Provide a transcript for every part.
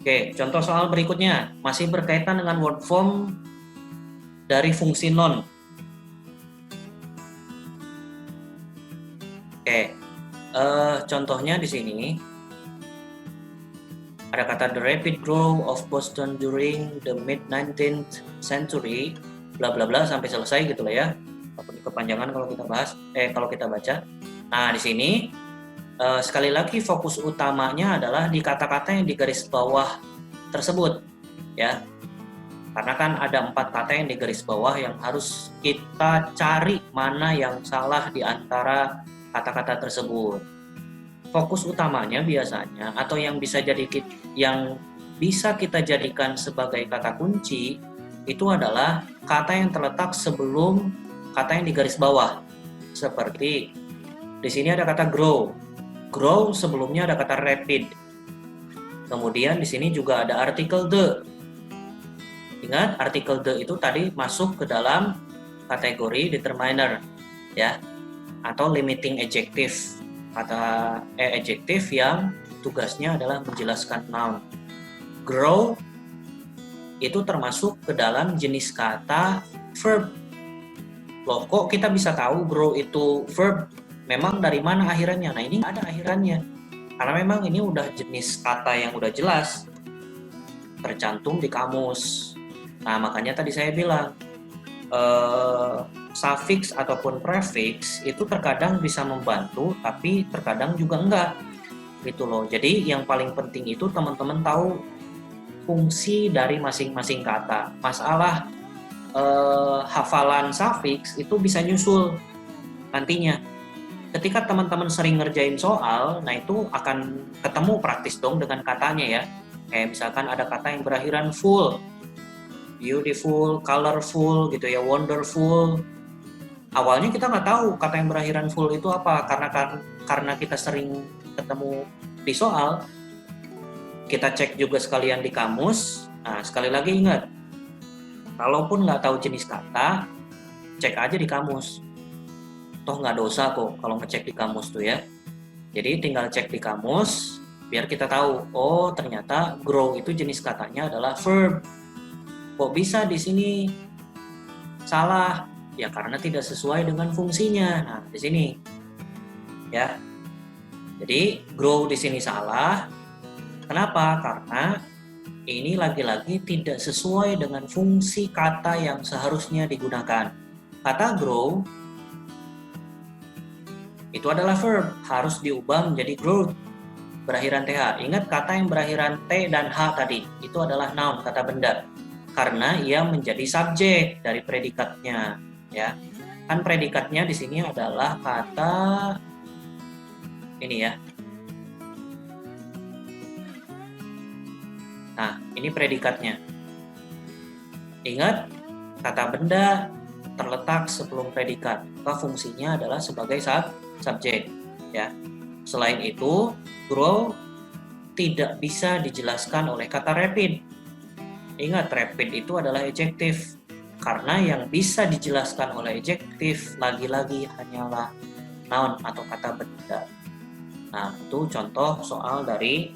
Oke, contoh soal berikutnya masih berkaitan dengan word form dari fungsi non. Oke, contohnya di sini ada kata the rapid growth of Boston during the mid-19th century, bla bla bla sampai selesai gitu lah ya. Kepanjangan kalau kita bahas, kalau kita baca. Nah, di sini sekali lagi fokus utamanya adalah di kata-kata yang di garis bawah tersebut, ya. Karena kan ada 4 kata yang di garis bawah yang harus kita cari mana yang salah di antara kata-kata tersebut. Fokus utamanya biasanya atau yang bisa kita jadikan sebagai kata kunci itu adalah kata yang terletak sebelum kata yang di garis bawah. Seperti di sini ada kata grow. Grow sebelumnya ada kata rapid. Kemudian di sini juga ada artikel the. Ingat, artikel the itu tadi masuk ke dalam kategori determiner, ya, atau limiting adjective. Kata adjective yang tugasnya adalah menjelaskan noun. Grow itu termasuk ke dalam jenis kata verb. Loh, kok kita bisa tahu grow itu verb? Memang dari mana akhirannya? Nah, ini nggak ada akhirannya. Karena memang ini udah jenis kata yang udah jelas tercantum di kamus. Nah, makanya tadi saya bilang suffix ataupun prefix itu terkadang bisa membantu, tapi terkadang juga enggak. Gitu loh. Jadi yang paling penting itu teman-teman tahu fungsi dari masing-masing kata. Masalah hafalan suffix itu bisa nyusul nantinya. Ketika teman-teman sering ngerjain soal, nah itu akan ketemu praktis dong dengan katanya ya. Kayak misalkan ada kata yang berakhiran full, beautiful, colorful gitu ya, wonderful. Awalnya kita nggak tahu kata yang berakhiran full itu apa, karena kita sering ketemu di soal, kita cek juga sekalian di kamus. Nah, sekali lagi ingat, kalaupun nggak tahu jenis kata, cek aja di kamus. Toh nggak dosa kok kalau ngecek di kamus tuh ya. Jadi tinggal cek di kamus biar kita tahu, oh ternyata grow itu jenis katanya adalah verb. Kok bisa di sini salah? Ya karena tidak sesuai dengan fungsinya. Nah, di sini ya. Jadi grow di sini salah. Kenapa? Karena ini lagi-lagi tidak sesuai dengan fungsi kata yang seharusnya digunakan. Kata grow itu adalah verb, harus diubah menjadi growth, berakhiran th. Ingat kata yang berakhiran t dan h tadi, itu adalah noun, kata benda. Karena ia menjadi subjek dari predikatnya, ya. Kan predikatnya di sini adalah kata ini ya. Nah, ini predikatnya. Ingat, kata benda terletak sebelum predikat, maka fungsinya adalah sebagai subjek, ya. Selain itu, grow tidak bisa dijelaskan oleh kata rapid. Ingat, rapid itu adalah adjektif. Karena yang bisa dijelaskan oleh adjektif lagi-lagi hanyalah noun atau kata benda. Nah, itu contoh soal dari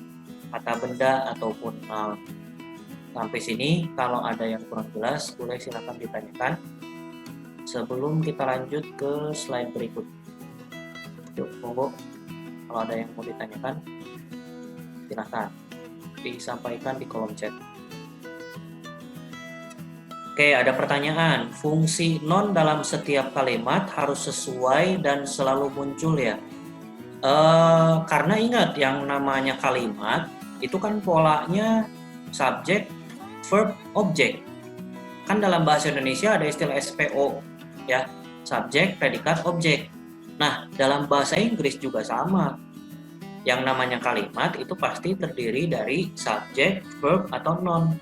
kata benda ataupun noun. Sampai sini, kalau ada yang kurang jelas, boleh silakan ditanyakan. Sebelum kita lanjut ke slide berikut. Yuk, monggo. Kalau ada yang mau ditanyakan, silahkan disampaikan di kolom chat. Oke, ada pertanyaan. Fungsi non dalam setiap kalimat harus sesuai dan selalu muncul ya? Karena ingat, yang namanya kalimat itu kan polanya subjek, verb, objek. Kan dalam bahasa Indonesia ada istilah SPO, ya, subjek, predikat, objek. Nah, dalam bahasa Inggris juga sama. Yang namanya kalimat itu pasti terdiri dari subjek, verb, atau noun.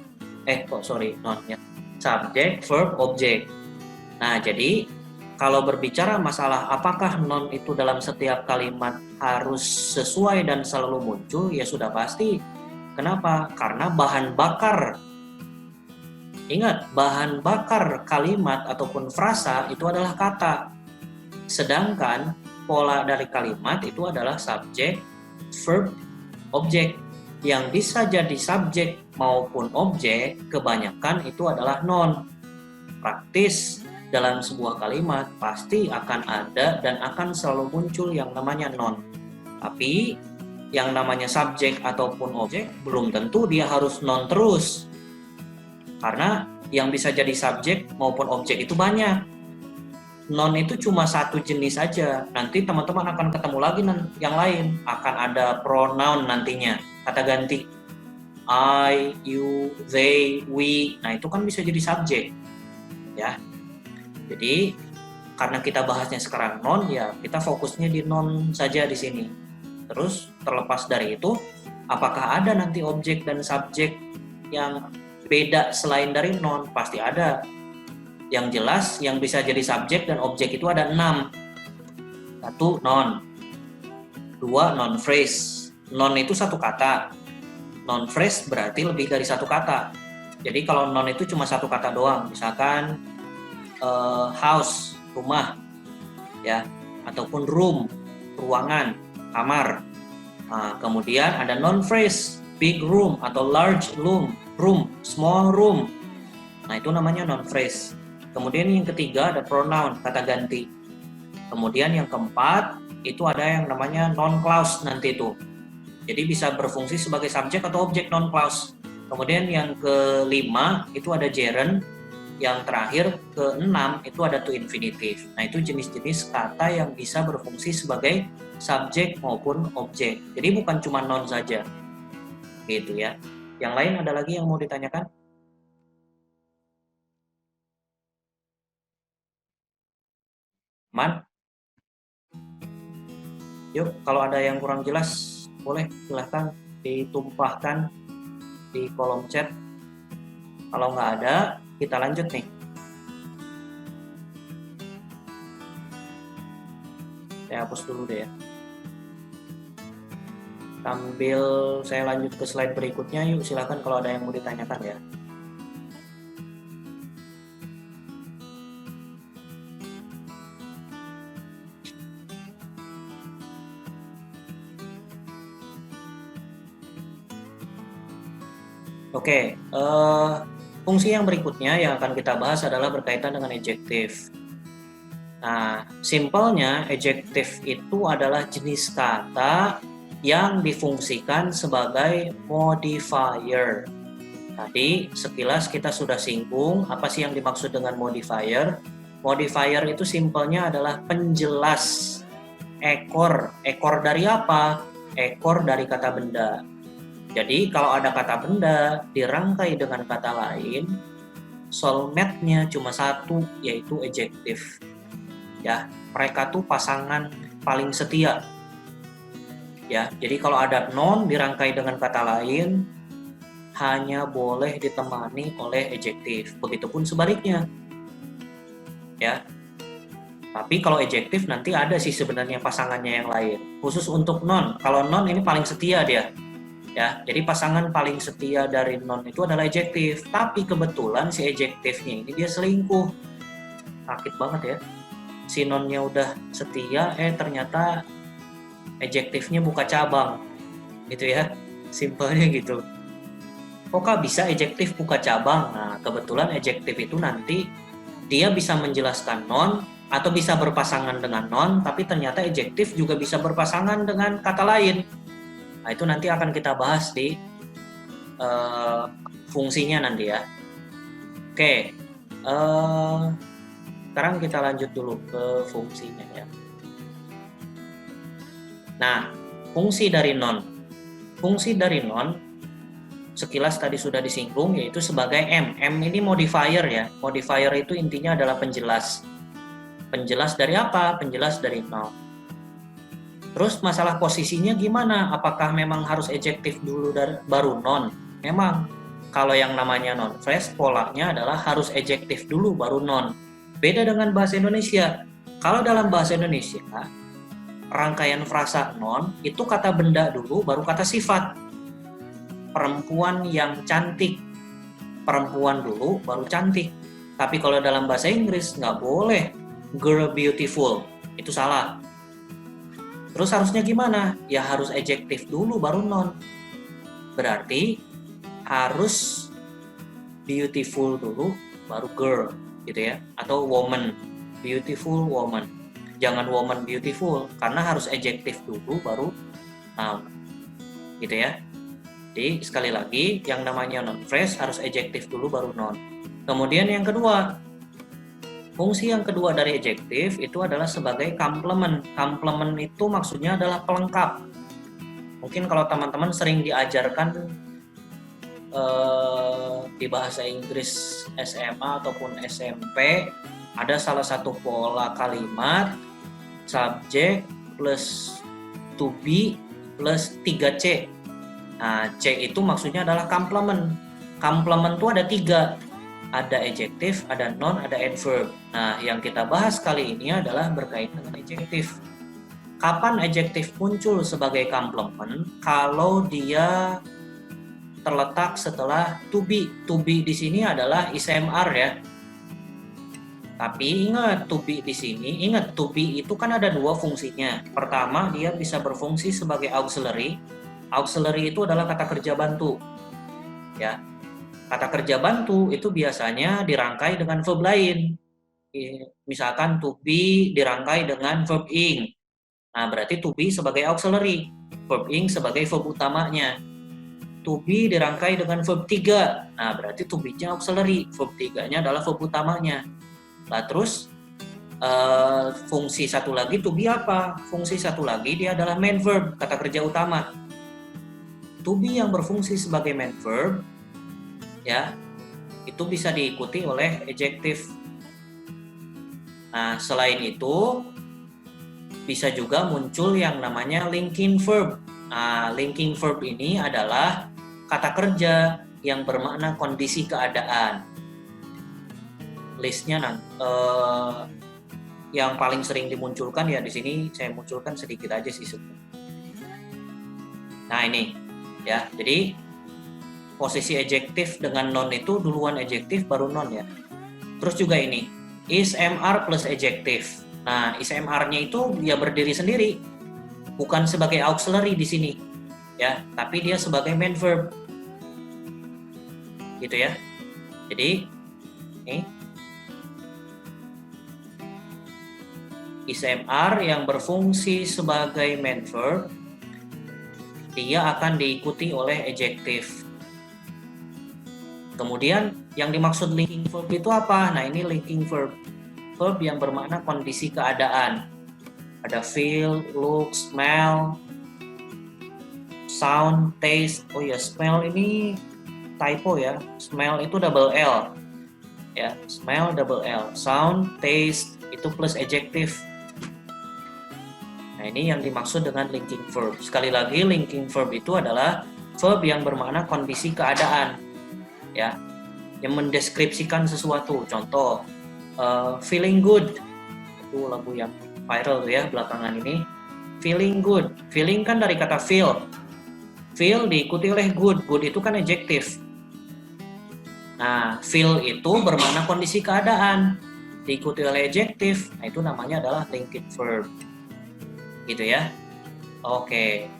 Non ya. Subjek, verb, objek. Nah, jadi kalau berbicara masalah apakah noun itu dalam setiap kalimat harus sesuai dan selalu muncul, ya sudah pasti. Kenapa? Karena bahan bakar. Ingat, bahan bakar kalimat ataupun frasa itu adalah kata. Sedangkan pola dari kalimat itu adalah subjek, verb, objek. yang bisa jadi subjek maupun objek kebanyakan itu adalah non. Praktis dalam sebuah kalimat pasti akan ada dan akan selalu muncul yang namanya non. Tapi yang namanya subjek ataupun objek belum tentu dia harus non terus. Karena yang bisa jadi subjek maupun objek itu banyak. Non itu cuma satu jenis saja. Nanti teman-teman akan ketemu lagi yang lain. Akan ada pronoun nantinya, kata ganti. I, you, they, we. Nah, itu kan bisa jadi subjek. Ya. Jadi, karena kita bahasnya sekarang non, ya kita fokusnya di non saja di sini. Terus, terlepas dari itu, apakah ada nanti objek dan subjek yang beda selain dari non? Pasti ada. Yang jelas yang bisa jadi subjek dan objek itu ada 6. 1 non, 2 non phrase. Non itu satu kata, non phrase berarti lebih dari satu kata. Jadi kalau non itu cuma satu kata doang, misalkan house, rumah, ya, ataupun room, ruangan, kamar. Nah, kemudian ada non phrase, big room atau large room, small room. Nah, itu namanya non phrase. Kemudian yang ketiga ada pronoun, kata ganti. Kemudian yang keempat itu ada yang namanya non clause nanti itu. Jadi bisa berfungsi sebagai subjek atau objek non clause. Kemudian yang kelima itu ada gerund. Yang terakhir keenam itu ada to infinitive. Nah, itu jenis-jenis kata yang bisa berfungsi sebagai subjek maupun objek. Jadi bukan cuma non saja. Gitu ya. Yang lain ada lagi yang mau ditanyakan? Man? Yuk, kalau ada yang kurang jelas, boleh silahkan ditumpahkan di kolom chat. Kalau nggak ada, kita lanjut nih. Saya hapus dulu deh ya. Sambil saya lanjut ke slide berikutnya, yuk silahkan kalau ada yang mau ditanyakan ya. Oke, fungsi yang berikutnya yang akan kita bahas adalah berkaitan dengan adjektif. Nah, simpelnya adjektif itu adalah jenis kata yang difungsikan sebagai modifier. Tadi sekilas kita sudah singgung apa sih yang dimaksud dengan modifier. Modifier itu simpelnya adalah penjelas ekor. Ekor dari apa? Ekor dari kata benda. Jadi kalau ada kata benda dirangkai dengan kata lain, soulmate-nya cuma satu, yaitu adjektif. Ya, mereka tuh pasangan paling setia. Ya, jadi kalau ada non dirangkai dengan kata lain, hanya boleh ditemani oleh adjektif. Begitupun sebaliknya. Ya. Tapi kalau adjektif nanti ada sih sebenarnya pasangannya yang lain. Khusus untuk non. Kalau non ini paling setia dia. Ya, jadi pasangan paling setia dari non itu adalah adjektif. Tapi kebetulan si adjektifnya ini dia selingkuh. Sakit banget ya. Si nonnya udah setia, ternyata adjektifnya buka cabang. Gitu ya. Simpelnya gitu. Kok bisa adjektif buka cabang? Nah, kebetulan adjektif itu nanti dia bisa menjelaskan non atau bisa berpasangan dengan non, tapi ternyata adjektif juga bisa berpasangan dengan kata lain. Nah, itu nanti akan kita bahas di fungsinya nanti ya. Oke, sekarang kita lanjut dulu ke fungsinya ya. Nah, fungsi dari non. Fungsi dari non, sekilas tadi sudah disinggung, yaitu sebagai M. M ini modifier ya. Modifier itu intinya adalah penjelas. Penjelas dari apa? Penjelas dari non. Terus masalah posisinya gimana? Apakah memang harus adjektif dulu baru non? Memang. Kalau yang namanya non phrase polanya adalah harus adjektif dulu baru non. Beda dengan bahasa Indonesia. Kalau dalam bahasa Indonesia, rangkaian frasa non itu kata benda dulu baru kata sifat. Perempuan yang cantik. Perempuan dulu baru cantik. Tapi kalau dalam bahasa Inggris nggak boleh girl beautiful. Itu salah. Terus harusnya gimana? Ya harus adjektif dulu baru non. berarti harus beautiful dulu baru girl gitu ya, atau woman, beautiful woman. Jangan woman beautiful, karena harus adjective dulu baru noun gitu ya. Jadi sekali lagi, yang namanya noun phrase harus adjective dulu baru noun. Kemudian yang kedua, fungsi yang kedua dari adjective itu adalah sebagai complement. Complement itu maksudnya adalah pelengkap. Mungkin kalau teman-teman sering diajarkan di bahasa Inggris SMA ataupun SMP, ada salah satu pola kalimat subjek plus to be plus 3C. Nah, C itu maksudnya adalah complement. Complement itu ada 3. Ada adjective, ada noun, ada adverb. Nah, yang kita bahas kali ini adalah berkaitan dengan adjective. Kapan adjective muncul sebagai complement? Kalau dia terletak setelah to be. To be di sini adalah ICMR ya. Tapi ingat, to be di sini, ingat to be itu kan ada 2 fungsinya. Pertama, dia bisa berfungsi sebagai auxiliary. Auxiliary itu adalah kata kerja bantu. Ya. Kata kerja bantu itu biasanya dirangkai dengan verb lain. Misalkan to be dirangkai dengan verb ing. Nah, berarti to be sebagai auxiliary, verb ing sebagai verb utamanya. To be dirangkai dengan verb 3. Nah, berarti to be-nya auxiliary, verb 3-nya adalah verb utamanya. Nah, terus fungsi satu lagi to be apa? Fungsi satu lagi dia adalah main verb, kata kerja utama. To be yang berfungsi sebagai main verb ya, itu bisa diikuti oleh adjective. Nah, selain itu bisa juga muncul yang namanya linking verb. Nah, linking verb ini adalah kata kerja yang bermakna kondisi keadaan. Listnya yang paling sering dimunculkan ya di sini saya munculkan sedikit aja sih sebenarnya. Nah, ini ya. Jadi posisi adjektif dengan noun itu duluan adjektif baru noun ya. Terus juga ini is MR plus adjektif. Nah, is MR-nya itu dia berdiri sendiri, bukan sebagai auxiliary di sini ya, tapi dia sebagai main verb gitu ya. Jadi ini is MR yang berfungsi sebagai main verb, dia akan diikuti oleh adjektif. Kemudian yang dimaksud linking verb itu apa? Nah, ini linking verb. Verb yang bermakna kondisi keadaan. Ada feel, look, smell, sound, taste. Oh ya, smell ini typo ya. Smell itu double L. Ya, smell double L. Sound, taste itu plus adjective. Nah, ini yang dimaksud dengan linking verb. Sekali lagi, linking verb itu adalah verb yang bermakna kondisi keadaan. Ya, yang mendeskripsikan sesuatu. Contoh, feeling good, itu lagu yang viral ya belakangan ini. Feeling good, feeling kan dari kata feel diikuti oleh good itu kan adjektif. Nah, feel itu bermakna kondisi keadaan, diikuti oleh adjektif. Nah, itu namanya adalah linking verb gitu ya. Oke,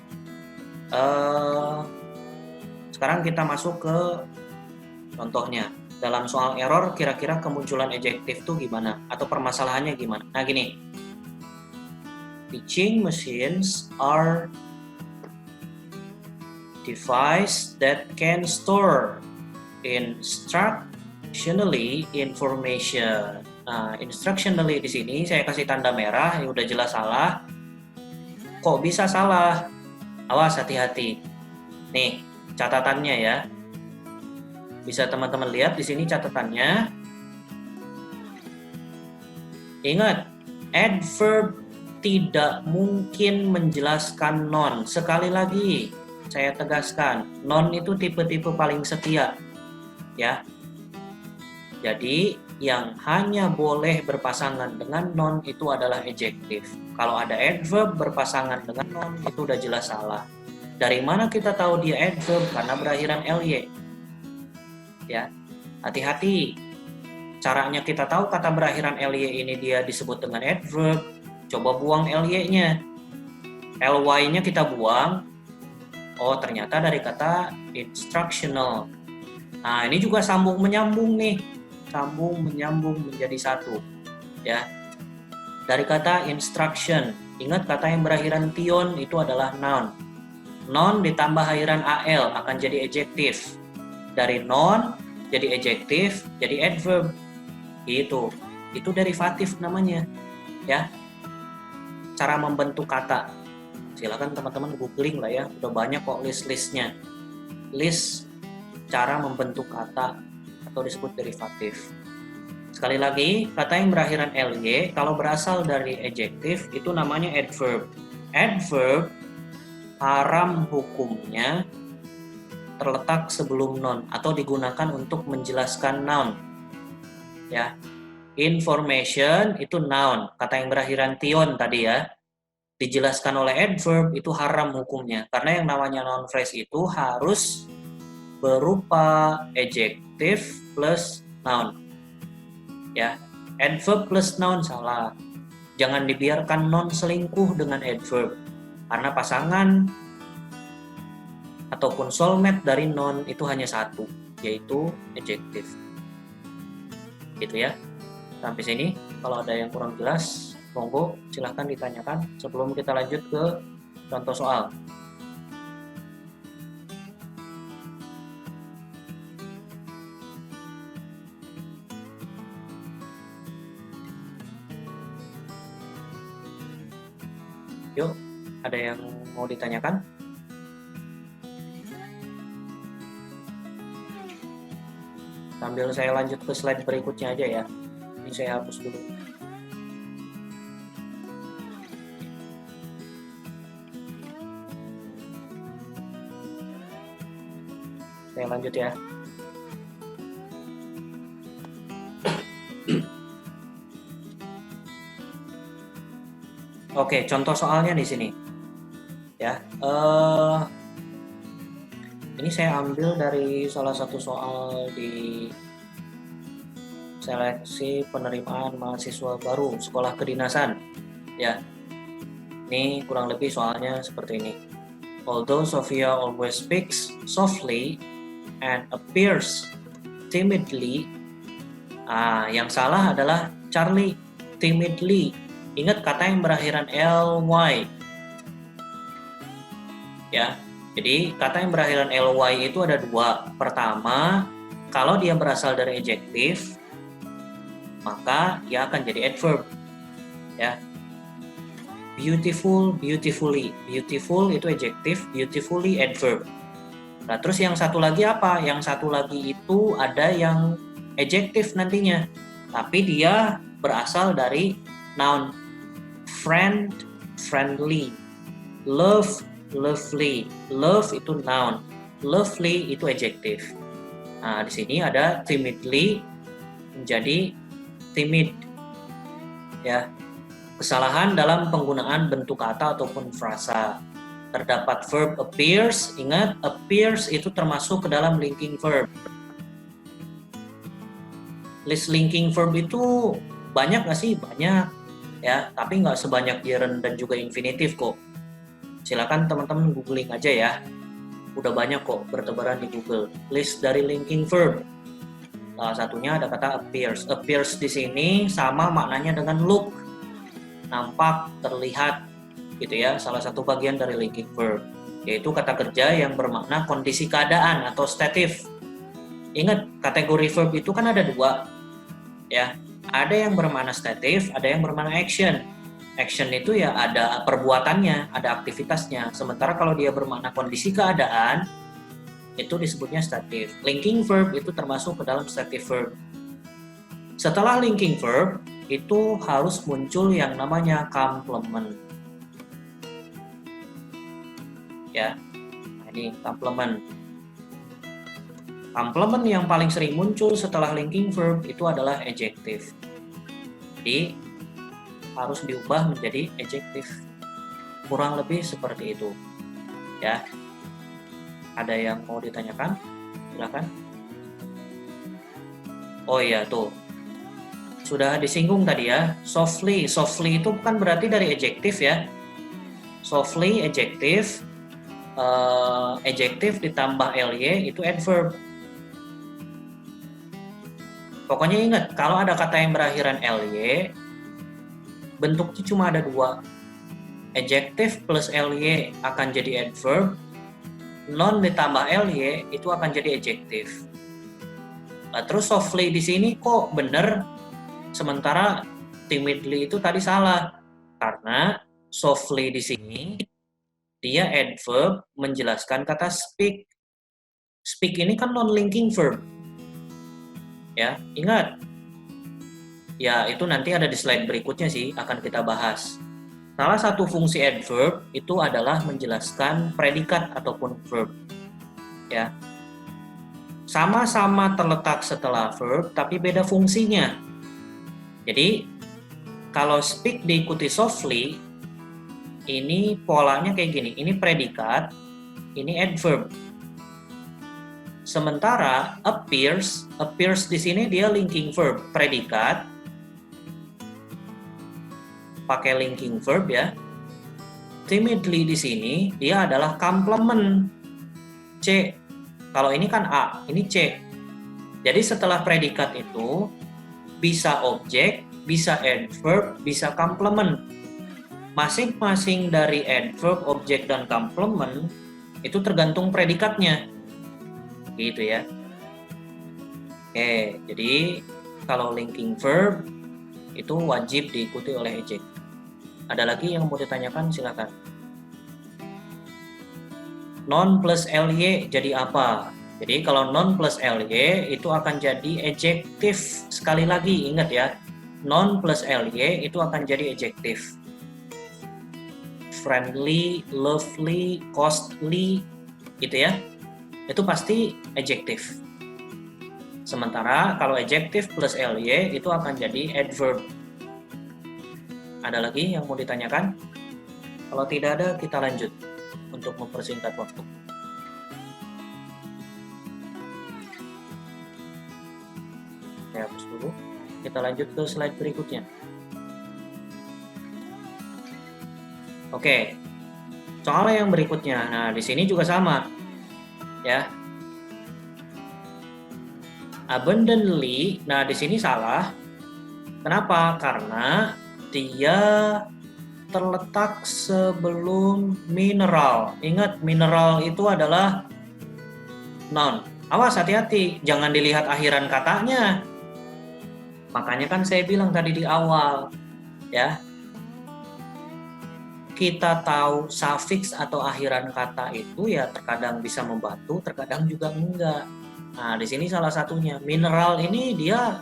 sekarang kita masuk ke contohnya. Dalam soal error, kira-kira kemunculan adjektif itu gimana? Atau permasalahannya gimana? Nah, gini. Teaching machines are devices that can store instructionally information. Nah, instructionally di sini saya kasih tanda merah, ya udah jelas salah. Kok bisa salah? Awas, hati-hati. Nih, catatannya ya. Bisa teman-teman lihat di sini catatannya. Ingat, adverb tidak mungkin menjelaskan noun. Sekali lagi, saya tegaskan, noun itu tipe-tipe paling setia. Ya. Jadi, yang hanya boleh berpasangan dengan noun itu adalah adjektif. Kalau ada adverb berpasangan dengan noun, itu udah jelas salah. Dari mana kita tahu dia adverb? Karena berakhiran ly. Ya, hati-hati. Caranya kita tahu kata berakhiran ly ini dia disebut dengan adverb. Coba buang ly-nya. ly-nya kita buang. Oh, ternyata dari kata instructional. Nah, ini juga sambung menyambung nih. Sambung menyambung menjadi satu. Ya. Dari kata instruction. Ingat kata yang berakhiran tion itu adalah noun. Noun ditambah akhiran al akan jadi adjektif. Dari noun jadi adjektif, jadi adverb. Gitu. Itu derivatif namanya. Ya. Cara membentuk kata. Silakan teman-teman googling lah ya, udah banyak kok list-listnya. List cara membentuk kata atau disebut derivatif. Sekali lagi, kata yang berakhiran ly kalau berasal dari adjektif itu namanya adverb. Adverb haram hukumnya terletak sebelum noun atau digunakan untuk menjelaskan noun. Ya. Information itu noun, kata yang berakhiran tion tadi ya. Dijelaskan oleh adverb itu haram hukumnya karena yang namanya noun phrase itu harus berupa adjective plus noun. Ya, adverb plus noun salah. Jangan dibiarkan noun selingkuh dengan adverb karena pasangan ataupun soulmate dari noun itu hanya satu, yaitu adjective. Gitu ya. Sampai sini kalau ada yang kurang jelas monggo silahkan ditanyakan sebelum kita lanjut ke contoh soal. Yuk, ada yang mau ditanyakan? Sambil saya lanjut ke slide berikutnya aja ya. Ini saya hapus dulu. Saya lanjut ya. Oke, contoh soalnya di sini. Ya, ini saya ambil dari salah satu soal di seleksi penerimaan mahasiswa baru sekolah kedinasan. Ya, ini kurang lebih soalnya seperti ini. Although Sophia always speaks softly and appears timidly, yang salah adalah Charlie timidly. Ingat kata yang berakhiran ly. Ya, jadi kata yang berakhiran ly itu ada dua. Pertama, kalau dia berasal dari adjektif, maka dia akan jadi adverb. Ya, beautiful, beautifully. Beautiful itu adjektif, beautifully adverb. Nah, terus yang satu lagi apa? Yang satu lagi itu ada yang adjektif nantinya, tapi dia berasal dari noun. Friend, friendly. Love, lovely. Love itu noun. Lovely itu adjektif. Nah, di sini ada timidly menjadi timid. Ya. Kesalahan dalam penggunaan bentuk kata ataupun frasa. Terdapat verb appears, ingat appears itu termasuk ke dalam linking verb. List linking verb itu banyak nggak sih? Banyak ya, tapi nggak sebanyak gerund dan juga infinitif kok. Silakan teman-teman googling aja ya. Udah banyak kok bertebaran di Google. List dari linking verb. Salah satunya ada kata appears. Appears di sini sama maknanya dengan look. Nampak, terlihat, gitu ya, salah satu bagian dari linking verb, yaitu kata kerja yang bermakna kondisi keadaan atau statif. Ingat, kategori verb itu kan ada dua, ya, ada yang bermakna statif, ada yang bermakna action. Action itu ya ada perbuatannya, ada aktivitasnya, sementara kalau dia bermakna kondisi keadaan, itu disebutnya statif. Linking verb itu termasuk ke dalam statif verb. Setelah linking verb, itu harus muncul yang namanya complement. Ya, nah ini complement. Complement yang paling sering muncul setelah linking verb itu adalah adjective. Jadi harus diubah menjadi adjective. Kurang lebih seperti itu. Ya. Ada yang mau ditanyakan? Silakan. Oh iya tuh. Sudah disinggung tadi ya, softly. Softly itu bukan berarti dari adjektif ya. Softly adjektif, adjective ditambah ly itu adverb. Pokoknya ingat, kalau ada kata yang berakhiran ly, bentuknya cuma ada dua. Adjective plus ly akan jadi adverb, non ditambah ly itu akan jadi adjective. Nah, terus softly di sini kok bener, sementara timidly itu tadi salah. Karena softly di sini dia adverb menjelaskan kata speak. Speak ini kan non-linking verb. Ya, ingat. Ya, itu nanti ada di slide berikutnya sih, akan kita bahas. Salah satu fungsi adverb itu adalah menjelaskan predikat ataupun verb. Ya. Sama-sama terletak setelah verb, tapi beda fungsinya. Jadi, kalau speak diikuti softly, ini polanya kayak gini. Ini predikat, ini adverb. Sementara appears di sini dia linking verb, predikat pakai linking verb ya. Timidly di sini dia adalah complement C. Kalau ini kan A, ini C. Jadi setelah predikat itu bisa objek, bisa adverb, bisa complement. Masing-masing dari adverb, objek, dan complement itu tergantung predikatnya. Gitu ya. Oke, jadi kalau linking verb itu wajib diikuti oleh eject. Ada lagi yang mau ditanyakan? Silakan. Non plus ly jadi apa? Jadi kalau non plus ly itu akan jadi adjective. Sekali lagi ingat ya, non plus ly itu akan jadi adjective. Friendly, lovely, costly, gitu ya. Itu pasti adjective. Sementara kalau adjective plus ly itu akan jadi adverb. Ada lagi yang mau ditanyakan? Kalau tidak ada, kita lanjut untuk mempersingkat waktu. Saya hapus dulu. Kita lanjut ke slide berikutnya. Oke. Soal yang berikutnya. Nah, di sini juga sama. Ya. Abundantly, nah di sini salah. Kenapa? Karena dia terletak sebelum mineral. Ingat, mineral itu adalah noun. Awas, hati-hati, jangan dilihat akhiran katanya. Makanya kan saya bilang tadi di awal, ya. Kita tahu suffix atau akhiran kata itu ya terkadang bisa membantu, terkadang juga enggak. Nah, di sini salah satunya. Mineral ini dia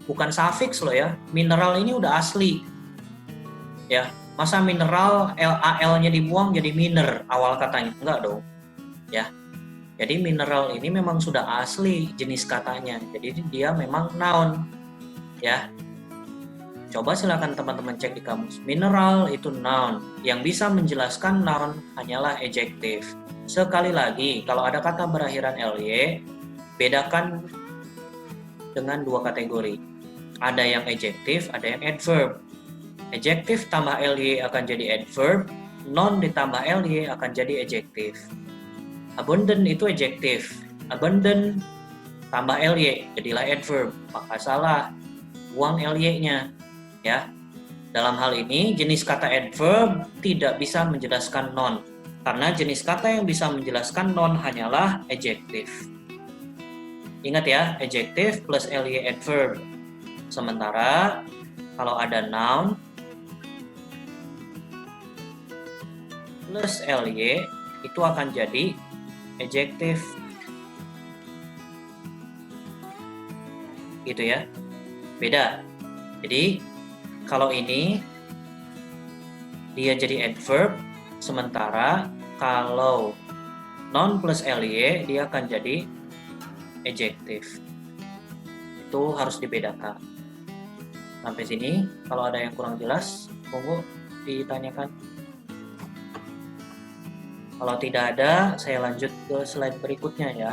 bukan suffix loh ya. Mineral ini udah asli. Ya, masa mineral LAL-nya dibuang jadi miner awal katanya? Enggak dong. Ya. Jadi mineral ini memang sudah asli jenis katanya. Jadi dia memang noun. Ya. Coba silakan teman-teman cek di kamus. Mineral itu noun. Yang bisa menjelaskan noun hanyalah adjective. Sekali lagi, kalau ada kata berakhiran ly, bedakan dengan dua kategori. Ada yang adjective, ada yang adverb. Adjective tambah ly akan jadi adverb, non ditambah ly akan jadi adjective. Abundant itu adjective. Abundant tambah ly jadilah adverb. Maka salah, buang ly-nya. Ya, dalam hal ini jenis kata adverb tidak bisa menjelaskan noun, karena jenis kata yang bisa menjelaskan noun hanyalah adjective. Ingat ya, adjective plus ly adverb. Sementara kalau ada noun plus ly itu akan jadi adjective. Gitu ya. Beda. Jadi kalau ini dia jadi adverb, sementara kalau noun plus ly dia akan jadi adjective. Itu harus dibedakan. Sampai sini, kalau ada yang kurang jelas, monggo ditanyakan. Kalau tidak ada, saya lanjut ke slide berikutnya ya.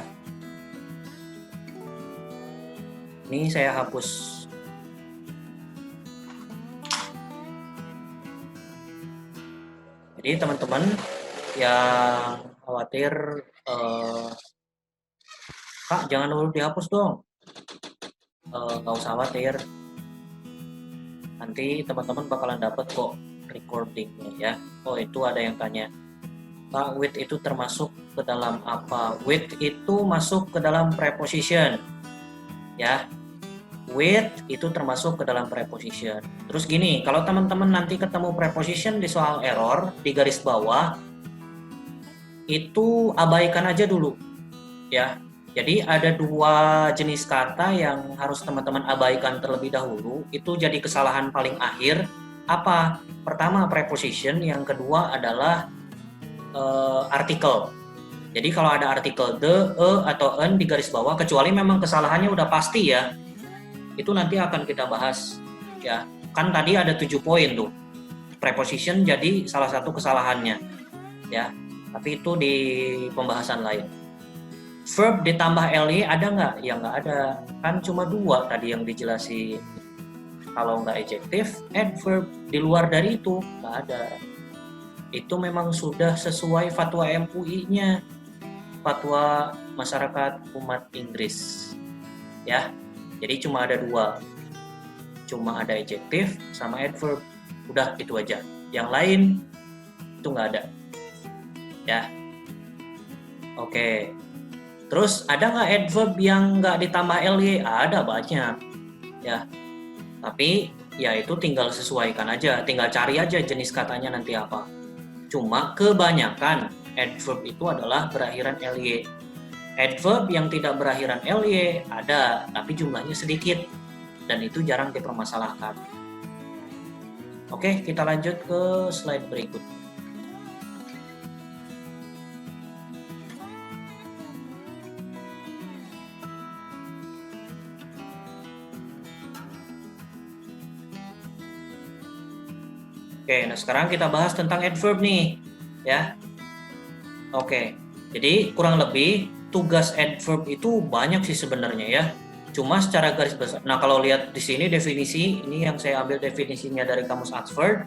Ini saya hapus. Jadi teman-teman yang khawatir, Kak jangan dulu dihapus dong. Nggak usah khawatir, nanti teman-teman bakalan dapat kok recordingnya ya. Oh itu ada yang tanya, Kak with itu termasuk ke dalam apa? With itu masuk ke dalam preposition ya. With itu termasuk ke dalam preposition. Terus gini, kalau teman-teman nanti ketemu preposition di soal error di garis bawah, itu abaikan aja dulu ya. Jadi ada dua jenis kata yang harus teman-teman abaikan terlebih dahulu. Itu jadi kesalahan paling akhir. Apa? Pertama preposition, yang kedua adalah artikel. Jadi kalau ada artikel the, atau en di garis bawah, kecuali memang kesalahannya udah pasti ya, itu nanti akan kita bahas ya. Kan tadi ada 7 poin tuh. Preposition jadi salah satu kesalahannya ya. Tapi itu di pembahasan lain. Verb ditambah ly ada nggak? Ya nggak ada. Kan cuma 2 tadi yang dijelasin. Kalau nggak adjective, adverb. Di luar dari itu nggak ada. Itu memang sudah sesuai fatwa MUI-nya. Fatwa Masyarakat Umat Inggris. Ya. Jadi cuma ada 2. Cuma ada adjective sama adverb. Udah itu aja. Yang lain itu nggak ada. Ya. Oke. Terus ada nggak adverb yang nggak ditambah ly? Ada banyak, ya. Tapi ya itu tinggal sesuaikan aja, tinggal cari aja jenis katanya nanti apa. Cuma kebanyakan adverb itu adalah berakhiran ly. Adverb yang tidak berakhiran ly ada, tapi jumlahnya sedikit dan itu jarang dipermasalahkan. Oke, kita lanjut ke slide berikut. Oke, nah sekarang kita bahas tentang adverb nih, ya. Oke, jadi kurang lebih tugas adverb itu banyak sih sebenarnya ya. Cuma secara garis besar. Nah, kalau lihat di sini definisi, ini yang saya ambil definisinya dari Kamus Oxford.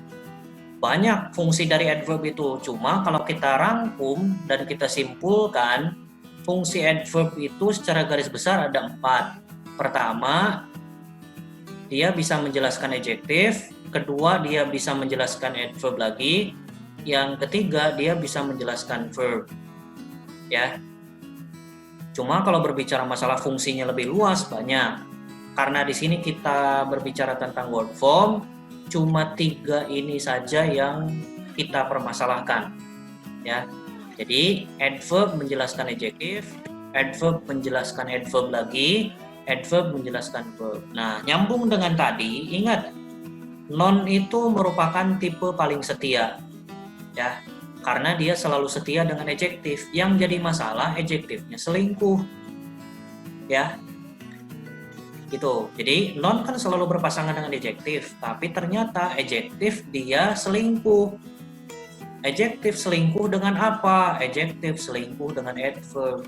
Banyak fungsi dari adverb itu. Cuma kalau kita rangkum dan kita simpulkan, fungsi adverb itu secara garis besar ada 4. Pertama, dia bisa menjelaskan adjektif. Kedua, dia bisa menjelaskan adverb lagi. Yang ketiga, dia bisa menjelaskan verb. Ya. Cuma kalau berbicara masalah fungsinya lebih luas banyak. Karena di sini kita berbicara tentang word form, cuma 3 ini saja yang kita permasalahkan. Ya. Jadi, adverb menjelaskan adjektif, adverb menjelaskan adverb lagi, adverb menjelaskan verb. Nah, nyambung dengan tadi, ingat non itu merupakan tipe paling setia, ya, karena dia selalu setia dengan adjektif. Yang jadi masalah adjektifnya selingkuh, ya, gitu. Jadi non kan selalu berpasangan dengan adjektif, tapi ternyata adjektif dia selingkuh. Adjektif selingkuh dengan apa? Adjektif selingkuh dengan adverb.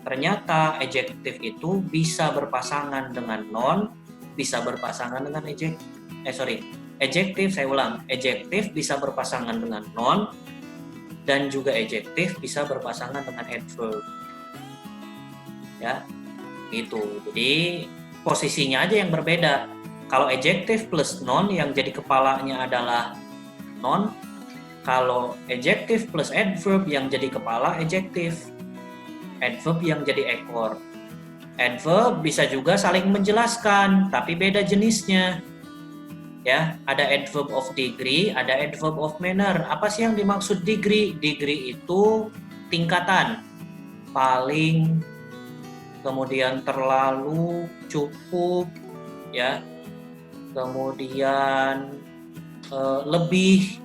Ternyata adjektif itu bisa berpasangan dengan non, bisa berpasangan dengan adjektif, saya ulang, adjektif bisa berpasangan dengan non dan juga adjektif bisa berpasangan dengan adverb. Ya, gitu. Jadi posisinya aja yang berbeda. Kalau adjektif plus non yang jadi kepalanya adalah non, kalau adjektif plus adverb yang jadi kepala adjektif, adverb yang jadi ekor. Adverb bisa juga saling menjelaskan, tapi beda jenisnya. Ya, ada adverb of degree, ada adverb of manner. Apa sih yang dimaksud degree? Degree itu tingkatan. Paling, kemudian terlalu, cukup, ya. Kemudian lebih,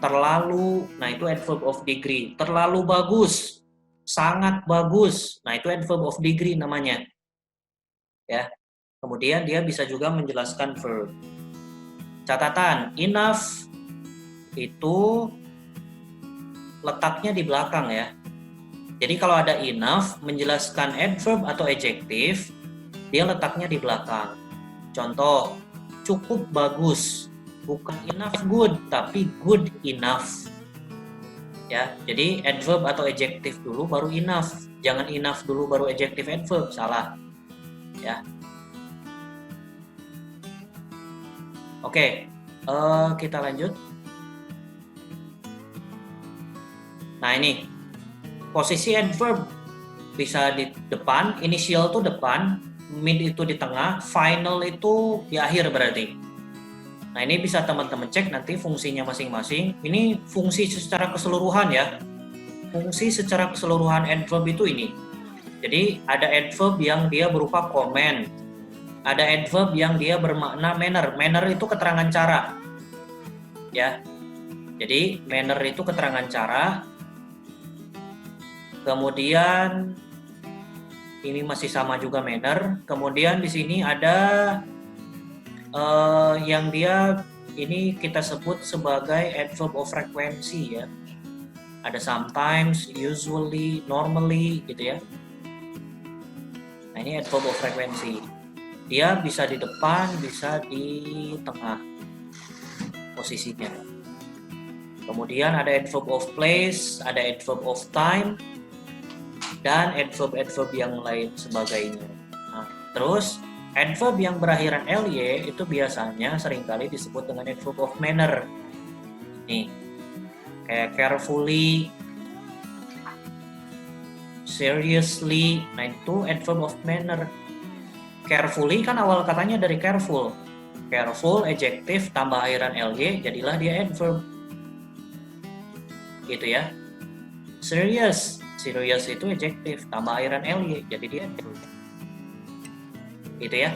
terlalu. Nah, itu adverb of degree. Terlalu bagus, sangat bagus. Nah, itu adverb of degree namanya. Ya. Kemudian dia bisa juga menjelaskan verb. Catatan, enough itu letaknya di belakang ya. Jadi kalau ada enough menjelaskan adverb atau adjektif, dia letaknya di belakang. Contoh, cukup bagus, bukan enough good, tapi good enough. Ya, jadi adverb atau adjective dulu baru enough. Jangan enough dulu baru adjective adverb, salah. Ya. Oke, kita lanjut. Nah, ini posisi adverb bisa di depan, initial itu depan, mid itu di tengah, final itu di akhir berarti. Nah, ini bisa teman-teman cek nanti fungsinya masing-masing. Ini fungsi secara keseluruhan ya. Fungsi secara keseluruhan adverb itu ini. Jadi ada adverb yang dia berupa comment. Ada adverb yang dia bermakna manner. Manner itu keterangan cara. Ya. Jadi manner itu keterangan cara. Kemudian ini masih sama juga manner. Kemudian di sini ada yang dia ini kita sebut sebagai adverb of frequency ya. Ada sometimes, usually, normally gitu ya. Nah, ini adverb of frequency. Dia bisa di depan, bisa di tengah posisinya. Kemudian ada adverb of place, ada adverb of time, dan adverb-adverb yang lain sebagainya. Nah, terus adverb yang berakhiran ly itu biasanya seringkali disebut dengan adverb of manner. Nih, kayak carefully, seriously, nah itu adverb of manner. Carefully kan awal katanya dari careful. Careful, adjective, tambah akhiran ly, jadilah dia adverb. Gitu ya. Serious, serious itu adjective, tambah akhiran ly, jadi dia adverb. Gitu ya.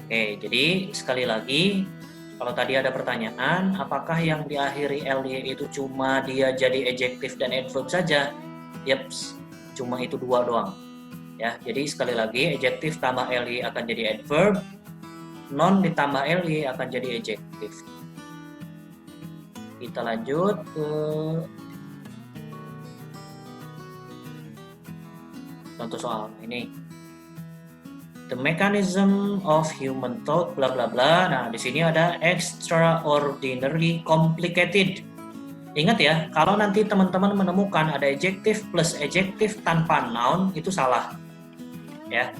Oke, jadi sekali lagi, kalau tadi ada pertanyaan, apakah yang diakhiri ly itu cuma dia jadi adjective dan adverb saja? Yaps, cuma itu dua doang. Ya, jadi sekali lagi adjective tambah ly akan jadi adverb, non ditambah ly akan jadi adjective. Kita lanjut ke contoh soal ini. The mechanism of human thought bla bla bla. Nah, di sini ada extraordinary complicated. Ingat ya, kalau nanti teman-teman menemukan ada adjective plus adjective tanpa noun, itu salah. Ya.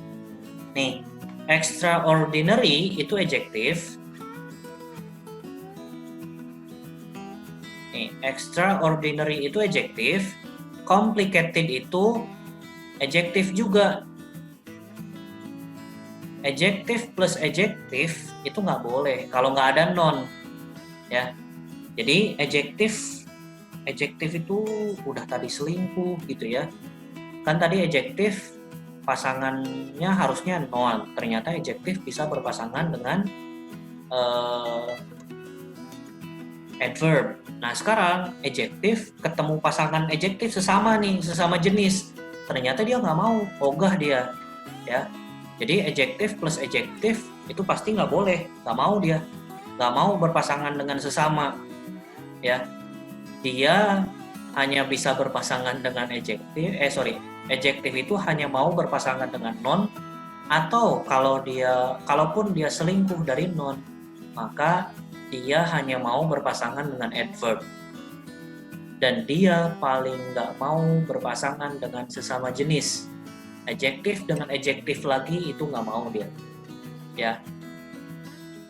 Nih, extraordinary itu adjective. Nih, extraordinary itu adjective, complicated itu adjective juga. Adjective plus adjective itu nggak boleh kalau nggak ada noun. Ya. Jadi adjective itu udah tadi selingkuh gitu ya. Kan tadi adjective pasangannya harusnya noun, ternyata adjective bisa berpasangan dengan adverb. Nah, sekarang adjective ketemu pasangan adjective sesama nih, sesama jenis, ternyata dia nggak mau, ogah dia ya. Jadi adjective plus adjective itu pasti nggak boleh, nggak mau dia, nggak mau berpasangan dengan sesama ya. Dia hanya bisa berpasangan dengan adjective, adjective itu hanya mau berpasangan dengan noun, atau kalaupun dia selingkuh dari noun, maka dia hanya mau berpasangan dengan adverb. Dan dia paling nggak mau berpasangan dengan sesama jenis. Adjective dengan adjective lagi itu nggak mau dia. Ya.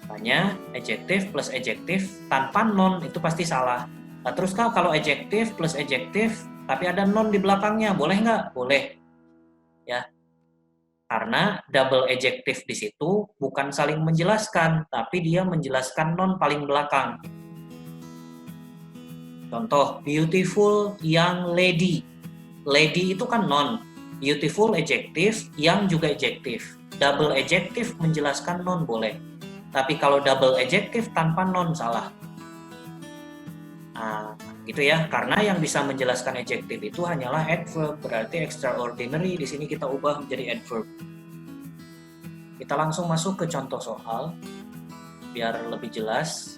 Makanya adjective plus adjective tanpa noun itu pasti salah. Nah, terus kalau adjective plus adjective tapi ada noun di belakangnya, boleh nggak? Boleh. Ya. Karena double adjective di situ bukan saling menjelaskan, tapi dia menjelaskan noun paling belakang. Contoh, beautiful young lady. Lady itu kan noun. Beautiful adjective, young juga adjective. Double adjective menjelaskan noun boleh. Tapi kalau double adjective tanpa noun salah. Nah, gitu ya. Karena yang bisa menjelaskan adjective itu hanyalah adverb. Berarti extraordinary di sini kita ubah menjadi adverb. Kita langsung masuk ke contoh soal biar lebih jelas.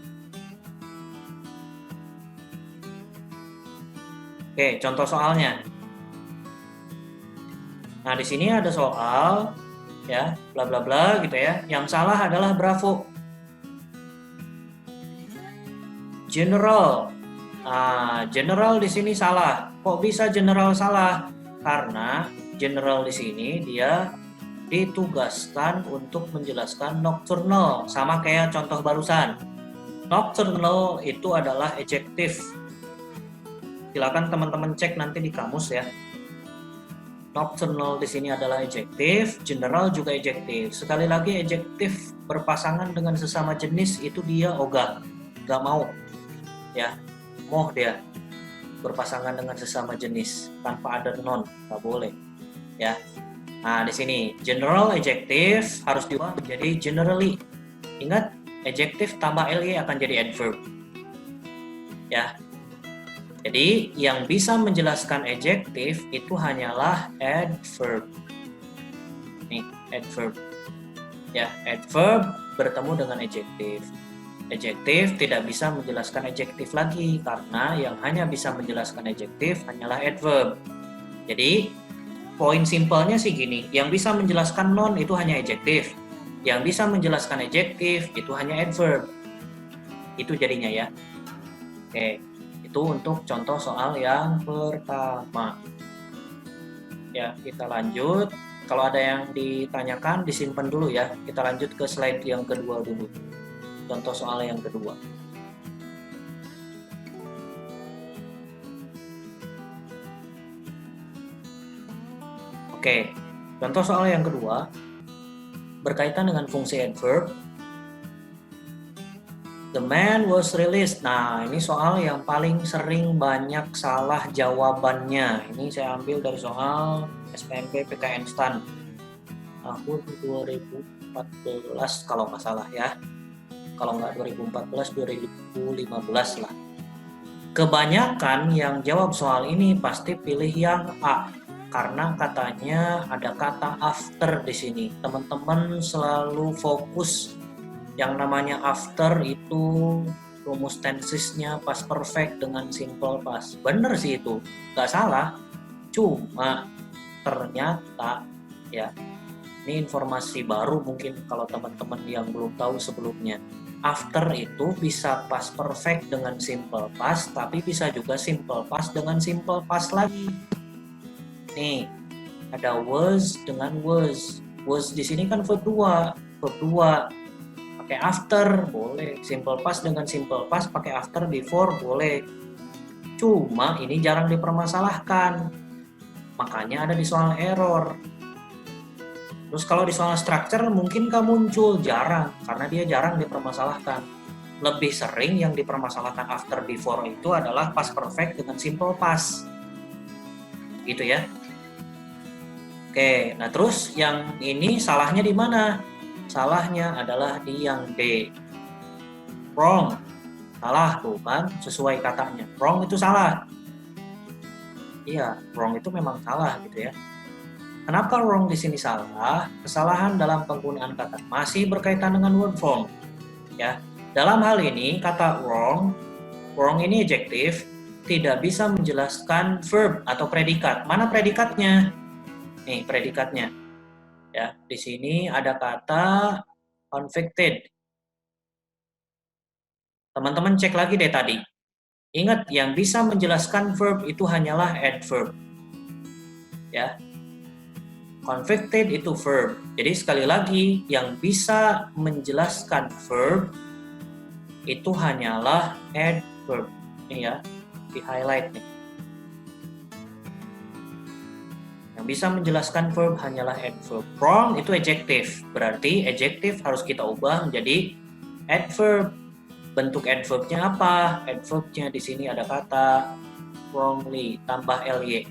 Oke, contoh soalnya. Nah, di sini ada soal ya, bla bla bla gitu ya. Yang salah adalah bravo. General. General di sini salah. Kok bisa general salah? Karena general di sini dia ditugaskan untuk menjelaskan nocturnal, sama kayak contoh barusan. Nocturnal itu adalah adjektif. Silakan teman-teman cek nanti di kamus ya. Nocturnal di sini adalah adjektif, general juga adjektif. Sekali lagi adjektif berpasangan dengan sesama jenis itu dia ogah, gak mau, ya, moh dia berpasangan dengan sesama jenis tanpa ada non, gak boleh, ya. Nah di sini general adjektif harus diubah menjadi generally. Ingat adjektif tambah ly akan jadi adverb, ya. Jadi yang bisa menjelaskan adjektif itu hanyalah adverb. Nih, adverb. Ya, adverb bertemu dengan adjektif. Adjektif tidak bisa menjelaskan adjektif lagi karena yang hanya bisa menjelaskan adjektif hanyalah adverb. Jadi, poin simpelnya sih gini, yang bisa menjelaskan non itu hanya adjektif. Yang bisa menjelaskan adjektif itu hanya adverb. Itu jadinya ya. Oke. Itu untuk contoh soal yang pertama. Ya, kita lanjut. Kalau ada yang ditanyakan, disimpan dulu ya. Kita lanjut ke slide yang kedua dulu. Contoh soal yang kedua. Oke, contoh soal yang kedua berkaitan dengan fungsi adverb. The man was released. Nah, ini soal yang paling sering banyak salah jawabannya. Ini saya ambil dari soal SPMP PTN STAN tahun 2014 kalau nggak salah ya. Kalau nggak 2014, 2015 lah. Kebanyakan yang jawab soal ini pasti pilih yang A. Karena katanya ada kata after di sini. Teman-teman selalu fokus yang namanya after itu rumus tensesnya past perfect dengan simple past. Bener sih itu, nggak salah. Cuma ternyata ya, ini informasi baru mungkin kalau teman-teman yang belum tahu sebelumnya. After itu bisa past perfect dengan simple past, tapi bisa juga simple past dengan simple past lagi. Nih, ada was dengan was. Was di sini kan verb 2. Verb 2 pakai after boleh, simple past dengan simple past pakai after before boleh. Cuma ini jarang dipermasalahkan, makanya ada di soal error. Terus kalau di soal structure mungkin gak muncul, jarang, karena dia jarang dipermasalahkan. Lebih sering yang dipermasalahkan after before itu adalah past perfect dengan simple past, gitu ya. Oke, nah terus yang ini salahnya di mana? Salahnya adalah di yang D. Wrong. Salah tuh kan, sesuai katanya. Wrong itu salah. Iya, wrong itu memang salah gitu ya. Kenapa wrong di sini salah? Kesalahan dalam penggunaan kata masih berkaitan dengan word form. Ya, dalam hal ini kata wrong ini adjektif, tidak bisa menjelaskan verb atau predikat. Mana predikatnya? Nih predikatnya. Ya, di sini ada kata convicted. Teman-teman cek lagi deh tadi. Ingat, yang bisa menjelaskan verb itu hanyalah adverb. Ya. Convicted itu verb. Jadi sekali lagi, yang bisa menjelaskan verb itu hanyalah adverb. Ini ya, di highlight nih. Yang bisa menjelaskan verb hanyalah adverb. Wrong itu adjektif. Berarti adjektif harus kita ubah menjadi adverb. Bentuk adverbnya apa? Adverbnya di sini ada kata wrongly tambah ly.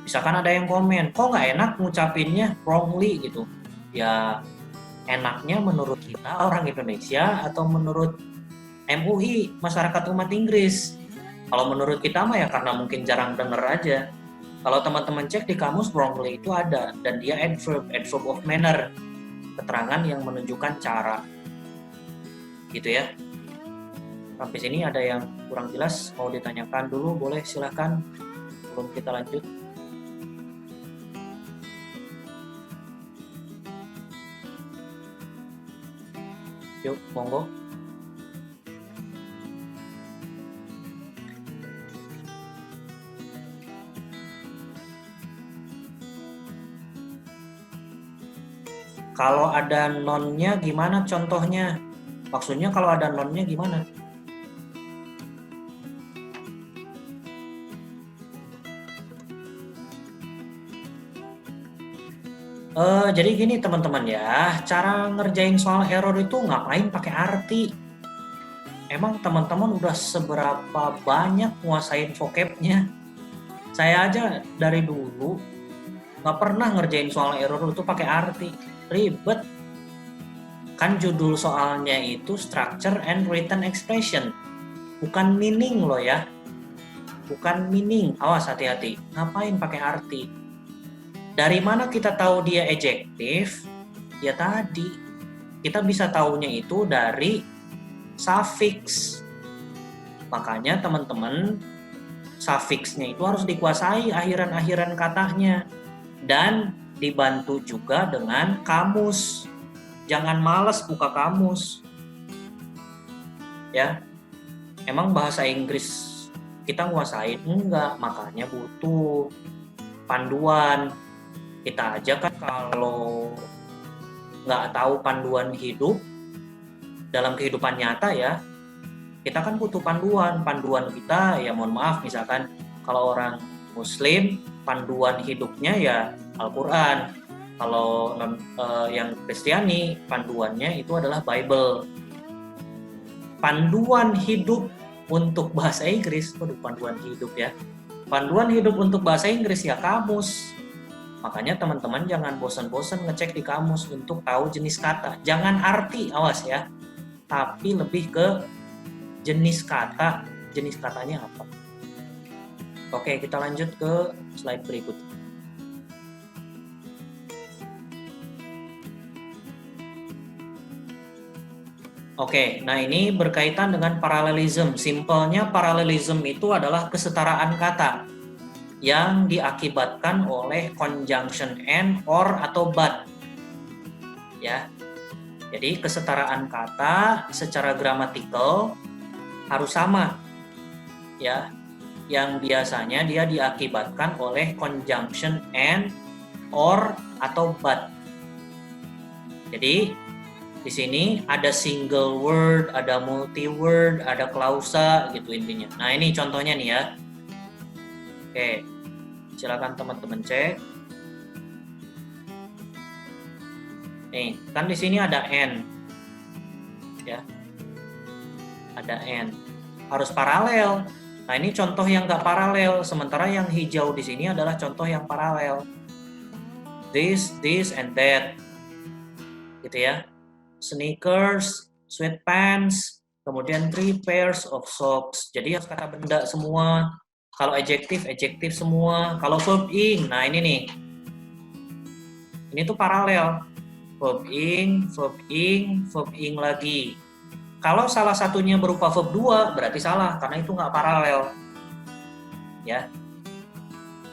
Misalkan ada yang komen, kok nggak enak ngucapinnya wrongly gitu. Ya enaknya menurut kita orang Indonesia atau menurut MUI, masyarakat umat Inggris. Kalau menurut kita mah ya karena mungkin jarang denger aja. Kalau teman-teman cek di kamus wrongly itu ada, dan dia adverb of manner, keterangan yang menunjukkan cara, gitu ya. Sampai sini ada yang kurang jelas, mau ditanyakan dulu, boleh silahkan sebelum kita lanjut. Yuk, monggo. Kalau ada nonnya gimana contohnya? Maksudnya kalau ada nonnya gimana? Jadi gini teman-teman ya, cara ngerjain soal error itu ngapain pakai arti? Emang teman-teman udah seberapa banyak nguasain vocabnya? Saya aja dari dulu nggak pernah ngerjain soal error itu pakai arti. Ribet. Kan judul soalnya itu Structure and Written Expression. Bukan meaning loh ya. Bukan meaning. Awas hati-hati. Ngapain pakai arti? Dari mana kita tahu dia adjektif? Ya tadi, kita bisa tahunya itu dari suffix. Makanya teman-teman, suffixnya itu harus dikuasai akhiran-akhiran katanya. Dan dibantu juga dengan kamus. Jangan malas buka kamus. Ya, emang bahasa Inggris kita nguasain? Enggak, makanya butuh panduan. Kita aja kan kalau nggak tahu panduan hidup dalam kehidupan nyata ya, kita kan butuh panduan. Panduan kita ya mohon maaf, misalkan kalau orang Muslim panduan hidupnya ya Al-Quran. Kalau yang Kristiani panduannya itu adalah Bible. Panduan hidup untuk bahasa Inggris, panduan hidup ya. Panduan hidup untuk bahasa Inggris ya kamus. Makanya teman-teman jangan bosan-bosan ngecek di kamus untuk tahu jenis kata. Jangan arti, awas ya. Tapi lebih ke jenis kata. Jenis katanya apa? Oke, kita lanjut ke slide berikutnya. Oke, nah ini berkaitan dengan paralelism. Simpelnya paralelism itu adalah kesetaraan kata yang diakibatkan oleh conjunction and, or, atau but. Ya. Jadi kesetaraan kata secara gramatikal harus sama. Ya. Yang biasanya dia diakibatkan oleh conjunction and, or, atau but. Jadi di sini ada single word, ada multi word, ada klausa gitu intinya. Nah, ini contohnya nih ya. Oke, silakan teman-teman cek. Nih, kan di sini ada n, ya, ada n, harus paralel. Nah, ini contoh yang nggak paralel. Sementara yang hijau di sini adalah contoh yang paralel. This, and that, gitu ya. Sneakers, sweatpants, kemudian 3 pairs of socks. Jadi harus kata benda semua. Kalau adjektif semua. Kalau verb ing, nah ini nih. Ini tuh paralel. Verb ing lagi. Kalau salah satunya berupa verb 2, berarti salah. Karena itu nggak paralel. Ya.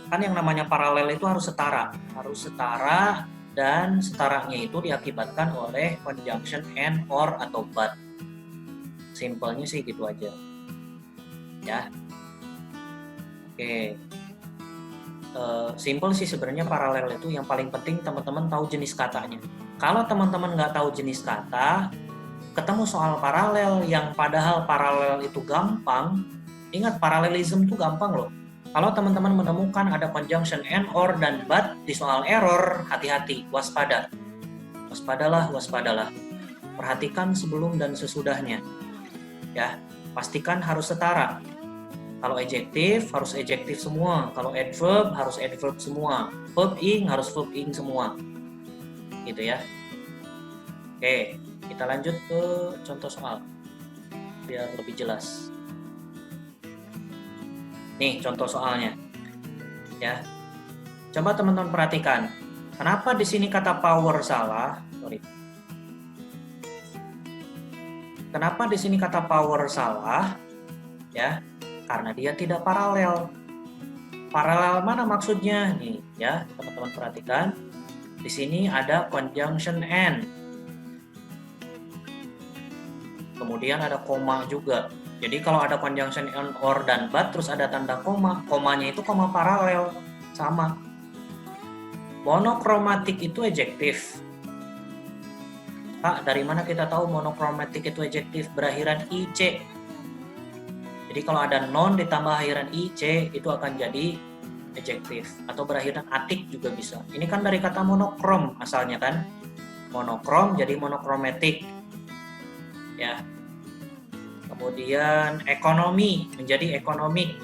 Kan yang namanya paralel itu harus setara. Harus setara, dan setaranya itu diakibatkan oleh conjunction and, or, atau but. Simpelnya sih gitu aja. Ya. Oke, simple sih sebenarnya paralel itu. Yang paling penting teman-teman tahu jenis katanya. Kalau teman-teman nggak tahu jenis kata, ketemu soal paralel yang padahal paralel itu gampang. Ingat, paralelism itu gampang loh. Kalau teman-teman menemukan ada conjunction and, or, dan but di soal error, hati-hati, waspada. Waspadalah. Perhatikan sebelum dan sesudahnya. Ya, pastikan harus setara. Kalau adjektif harus adjektif semua, kalau adverb harus adverb semua, verb ing harus verb ing semua, gitu ya. Oke, kita lanjut ke contoh soal biar lebih jelas. Nih contoh soalnya, ya. Coba teman-teman perhatikan, kenapa di sini kata power salah? Kenapa di sini kata power salah? Ya. Karena dia tidak paralel. Paralel mana maksudnya? Nih ya, teman-teman perhatikan. Di sini ada conjunction and. Kemudian ada koma juga. Jadi kalau ada conjunction and, or, dan but terus ada tanda koma, komanya itu koma paralel sama. Monokromatik itu adjektif. Kak, dari mana kita tahu monochromatic itu adjektif berakhiran IC? Jadi kalau ada non ditambah akhiran IC itu akan jadi adjektif, atau berakhiran atik juga bisa. Ini kan dari kata monokrom asalnya kan. Monokrom jadi monochromatic. Ya. Kemudian ekonomi menjadi economic.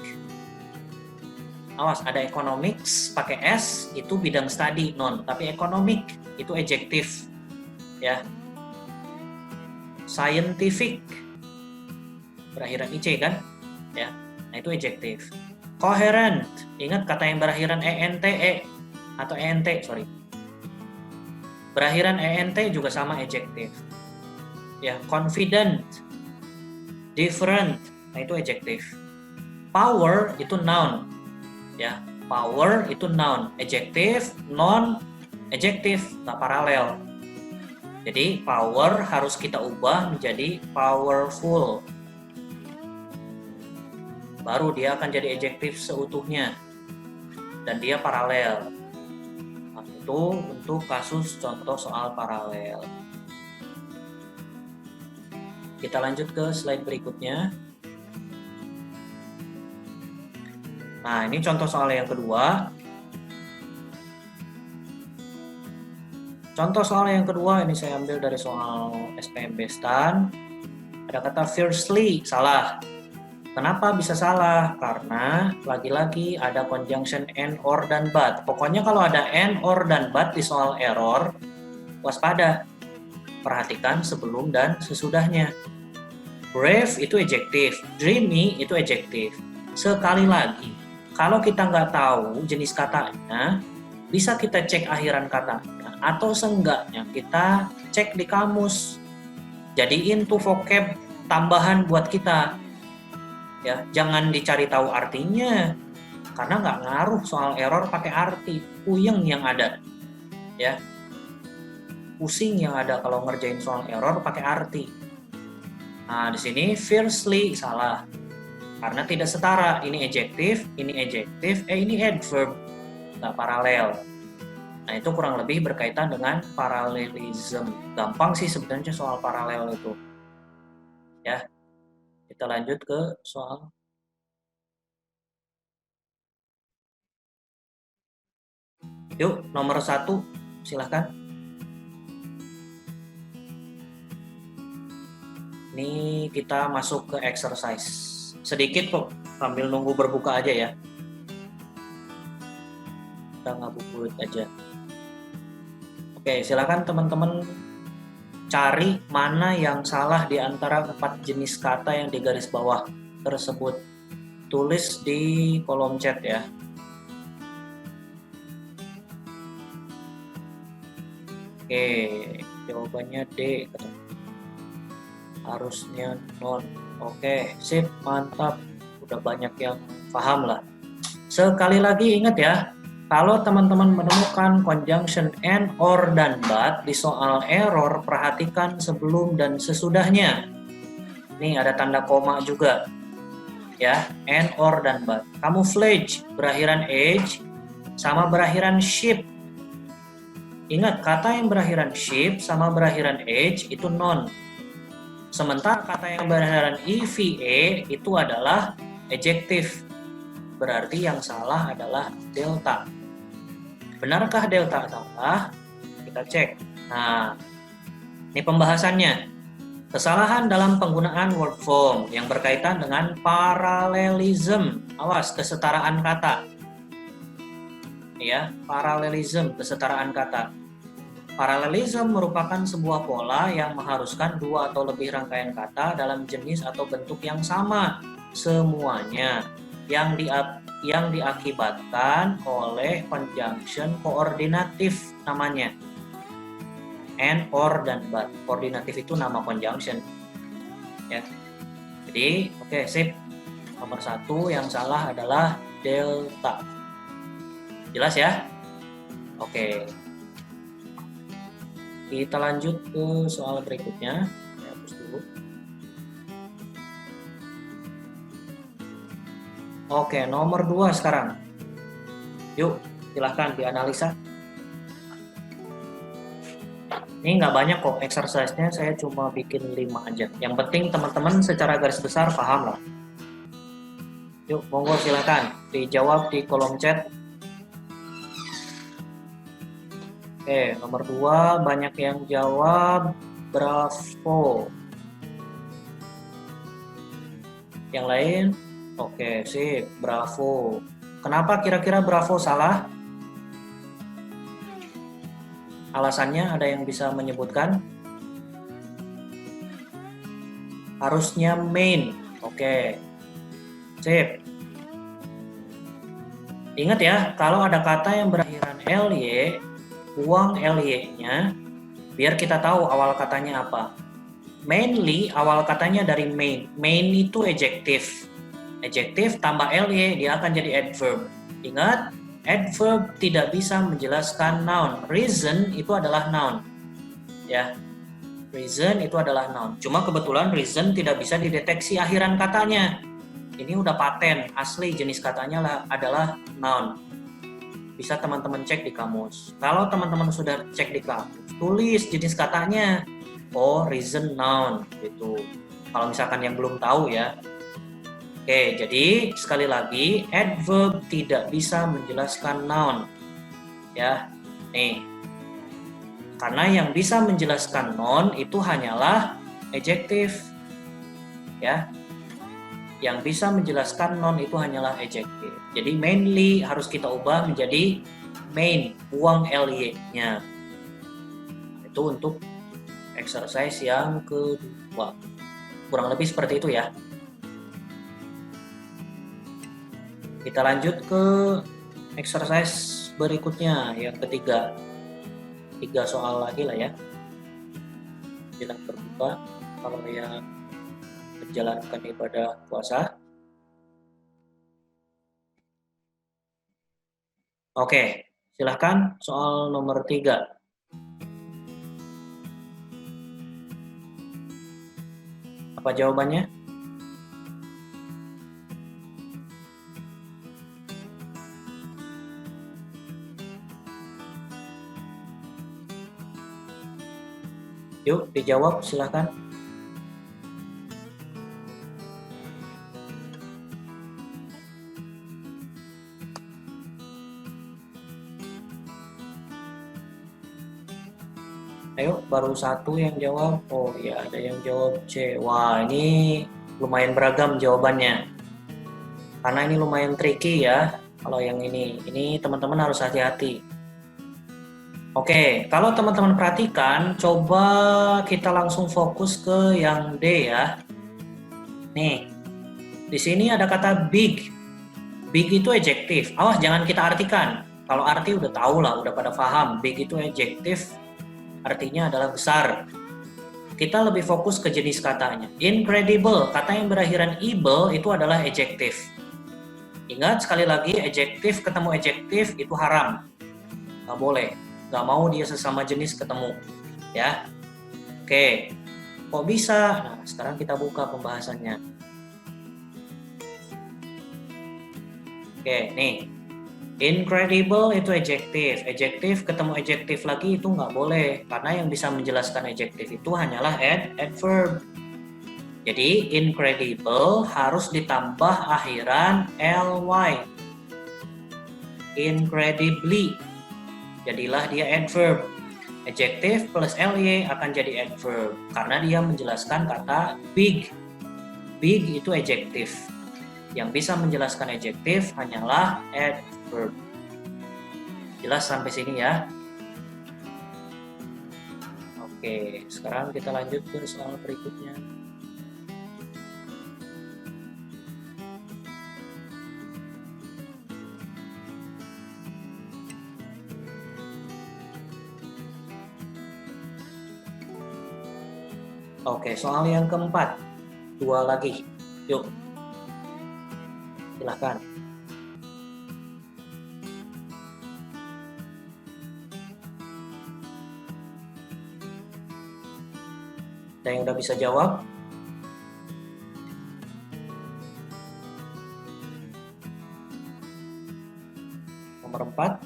Awas, ada economics pakai S itu bidang studi non, tapi economic itu adjektif. Ya. Scientific berakhiran IC kan? Ya. Nah, itu adjektif. Coherent, ingat kata yang berakhiran ENTE atau ENT, sorry. Berakhiran ENT juga sama adjektif. Ya, confident, different, nah itu adjektif. Power itu noun. Ya, power itu noun, adjektif, non adjektif, tak paralel. Jadi power harus kita ubah menjadi powerful. Baru dia akan jadi adjektif seutuhnya. Dan dia paralel. Nah, itu untuk kasus contoh soal paralel. Kita lanjut ke slide berikutnya. Nah, ini contoh soal yang kedua. Contoh soal yang kedua ini saya ambil dari soal SPMB STAN. Ada kata fiercely, salah. Kenapa bisa salah? Karena lagi-lagi ada conjunction and, or, dan but. Pokoknya kalau ada and, or, dan but di soal error, waspada. Perhatikan sebelum dan sesudahnya. Brave itu adjektif, dreamy itu adjektif. Sekali lagi, kalau kita nggak tahu jenis katanya, bisa kita cek akhiran katanya, atau seenggaknya kita cek di kamus. Jadiin tuh vocab tambahan buat kita. Ya, jangan dicari tahu artinya, karena nggak ngaruh soal error pakai arti. Puyeng yang ada. Ya, pusing yang ada kalau ngerjain soal error pakai arti. Nah, di sini fiercely salah. Karena tidak setara, ini adjektif, ini adverb, nggak paralel. Nah, itu kurang lebih berkaitan dengan parallelism. Gampang sih sebenarnya soal paralel itu. Ya, kita lanjut ke soal. Yuk, nomor 1, silahkan. Ini kita masuk ke exercise. Sedikit kok, sambil nunggu berbuka aja ya. Kita ngabuburit aja. Oke, silakan teman-teman cari mana yang salah di antara 4 jenis kata yang di garis bawah tersebut. Tulis di kolom chat ya. Oke, jawabannya D. Harusnya non. Oke, sip, mantap. Udah banyak yang paham lah. Sekali lagi ingat ya, kalau teman-teman menemukan conjunction and, or, dan but di soal error, perhatikan sebelum dan sesudahnya. Nih ada tanda koma juga. Ya, and, or, dan but. Camouflage berakhiran age sama berakhiran ship. Ingat, kata yang berakhiran ship sama berakhiran age itu non. Sementara kata yang berakhiran EVA itu adalah adjektif. Berarti yang salah adalah delta. Benarkah delta salah? Kita cek. Nah, ini pembahasannya. Kesalahan dalam penggunaan word form yang berkaitan dengan parallelism. Awas, kesetaraan kata. Ya, parallelism, kesetaraan kata. Parallelism merupakan sebuah pola yang mengharuskan 2 atau lebih rangkaian kata dalam jenis atau bentuk yang sama semuanya yang diakibatkan oleh conjunction koordinatif namanya. And, or, dan but. Koordinatif itu nama conjunction. Ya. Jadi, oke, sip. Nomor 1 yang salah adalah delta. Jelas ya? Oke. Kita lanjut ke soal berikutnya. Saya hapus dulu. Oke, nomor 2 sekarang. Yuk, silahkan dianalisa. Ini nggak banyak kok exercise-nya, saya cuma bikin 5 aja. Yang penting teman-teman secara garis besar paham lah. Yuk, monggo silakan dijawab di kolom chat. Oke, nomor 2 banyak yang jawab bravo. Yang lain? Oke, sip, bravo. Kenapa kira-kira bravo salah? Alasannya ada yang bisa menyebutkan? Harusnya main. Oke. Sip. Ingat ya, kalau ada kata yang berakhiran ly, buang ly-nya biar kita tahu awal katanya apa. Mainly awal katanya dari main. Main itu adjective. Adjective tambah ly dia akan jadi adverb. Ingat, adverb tidak bisa menjelaskan noun. Reason itu adalah noun. Ya. Reason itu adalah noun. Cuma kebetulan reason tidak bisa dideteksi akhiran katanya. Ini udah paten, asli jenis katanya adalah noun. Bisa teman-teman cek di kamus. Kalau teman-teman sudah cek di kamus, tulis jenis katanya. Oh, reason noun gitu. Kalau misalkan yang belum tahu ya. Oke, jadi sekali lagi adverb tidak bisa menjelaskan noun. Ya. Nih. Karena yang bisa menjelaskan noun itu hanyalah adjective. Ya. Yang bisa menjelaskan noun itu hanyalah adjective. Jadi mainly harus kita ubah menjadi main, buang ly-nya. Itu untuk exercise yang kedua. Kurang lebih seperti itu ya. Kita lanjut ke exercise berikutnya, yang ketiga. 3 soal lagi lah ya. Silakan berbuka kalau yang menjalankan ibadah puasa. Oke, silahkan soal nomor 3. Apa jawabannya? Yuk, dijawab silahkan. Ayo, baru 1 yang jawab. Oh ya, ada yang jawab C. Wah, ini lumayan beragam jawabannya. Karena ini lumayan tricky ya. Kalau yang ini teman-teman harus hati-hati. Oke, kalau teman-teman perhatikan, coba kita langsung fokus ke yang D ya. Nih, di sini ada kata big. Big itu adjektif. Awas, jangan kita artikan. Kalau arti udah tahu lah, udah pada paham. Big itu adjektif, artinya adalah besar. Kita lebih fokus ke jenis katanya. Incredible, kata yang berakhiran able itu adalah adjektif. Ingat sekali lagi, adjektif ketemu adjektif itu haram. Nggak boleh. Nggak mau dia sesama jenis ketemu. Ya. Oke. Kok bisa? Nah, sekarang kita buka pembahasannya. Oke, nih. Incredible itu adjektif. Adjektif ketemu adjektif lagi itu nggak boleh. Karena yang bisa menjelaskan adjektif itu hanyalah adverb. Jadi incredible harus ditambah akhiran ly. Incredibly. Jadilah dia adverb. Adjective plus ly akan jadi adverb karena dia menjelaskan kata big. Big itu adjektif. Yang bisa menjelaskan adjektif hanyalah adverb. Jelas sampai sini ya? Oke, sekarang kita lanjut ke soal berikutnya. Oke, soal yang keempat. 2 lagi. Yuk. Silahkan. Ada yang udah bisa jawab? Nomor 4.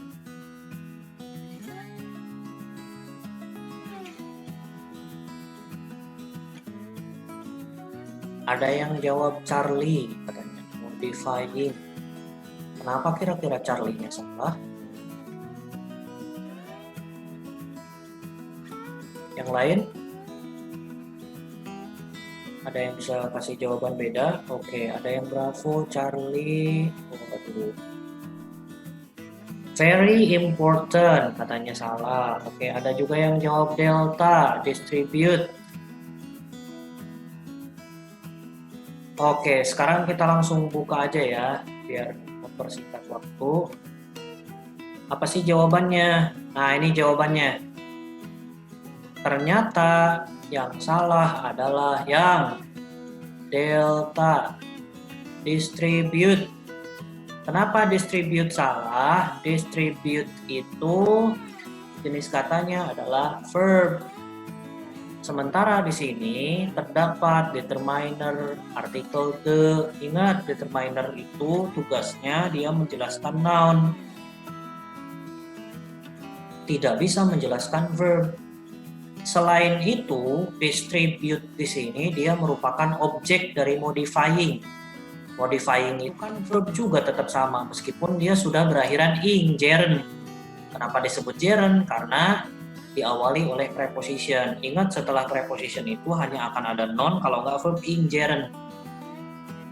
Ada yang jawab Charlie, katanya modifying. Kenapa kira-kira Charlie-nya salah? Yang lain? Ada yang bisa kasih jawaban beda? Oke, ada yang Bravo, Charlie. Oh, aduh. Very important, katanya salah. Oke, ada juga yang jawab Delta, distribute. Oke, sekarang kita langsung buka aja ya, biar mempersingkat waktu. Apa sih jawabannya? Nah, ini jawabannya. Ternyata yang salah adalah yang Delta, distribute. Kenapa distribute salah? Distribute itu jenis katanya adalah verb. Sementara di sini terdapat determiner, artikel the. Ingat, determiner itu tugasnya dia menjelaskan noun. Tidak bisa menjelaskan verb. Selain itu, distribute di sini dia merupakan objek dari modifying. Modifying itu kan verb juga tetap sama, meskipun dia sudah berakhiran ing, gerund. Kenapa disebut gerund? Karena diawali oleh preposition. Ingat, setelah preposition itu hanya akan ada noun, kalau nggak verb ing, gerund.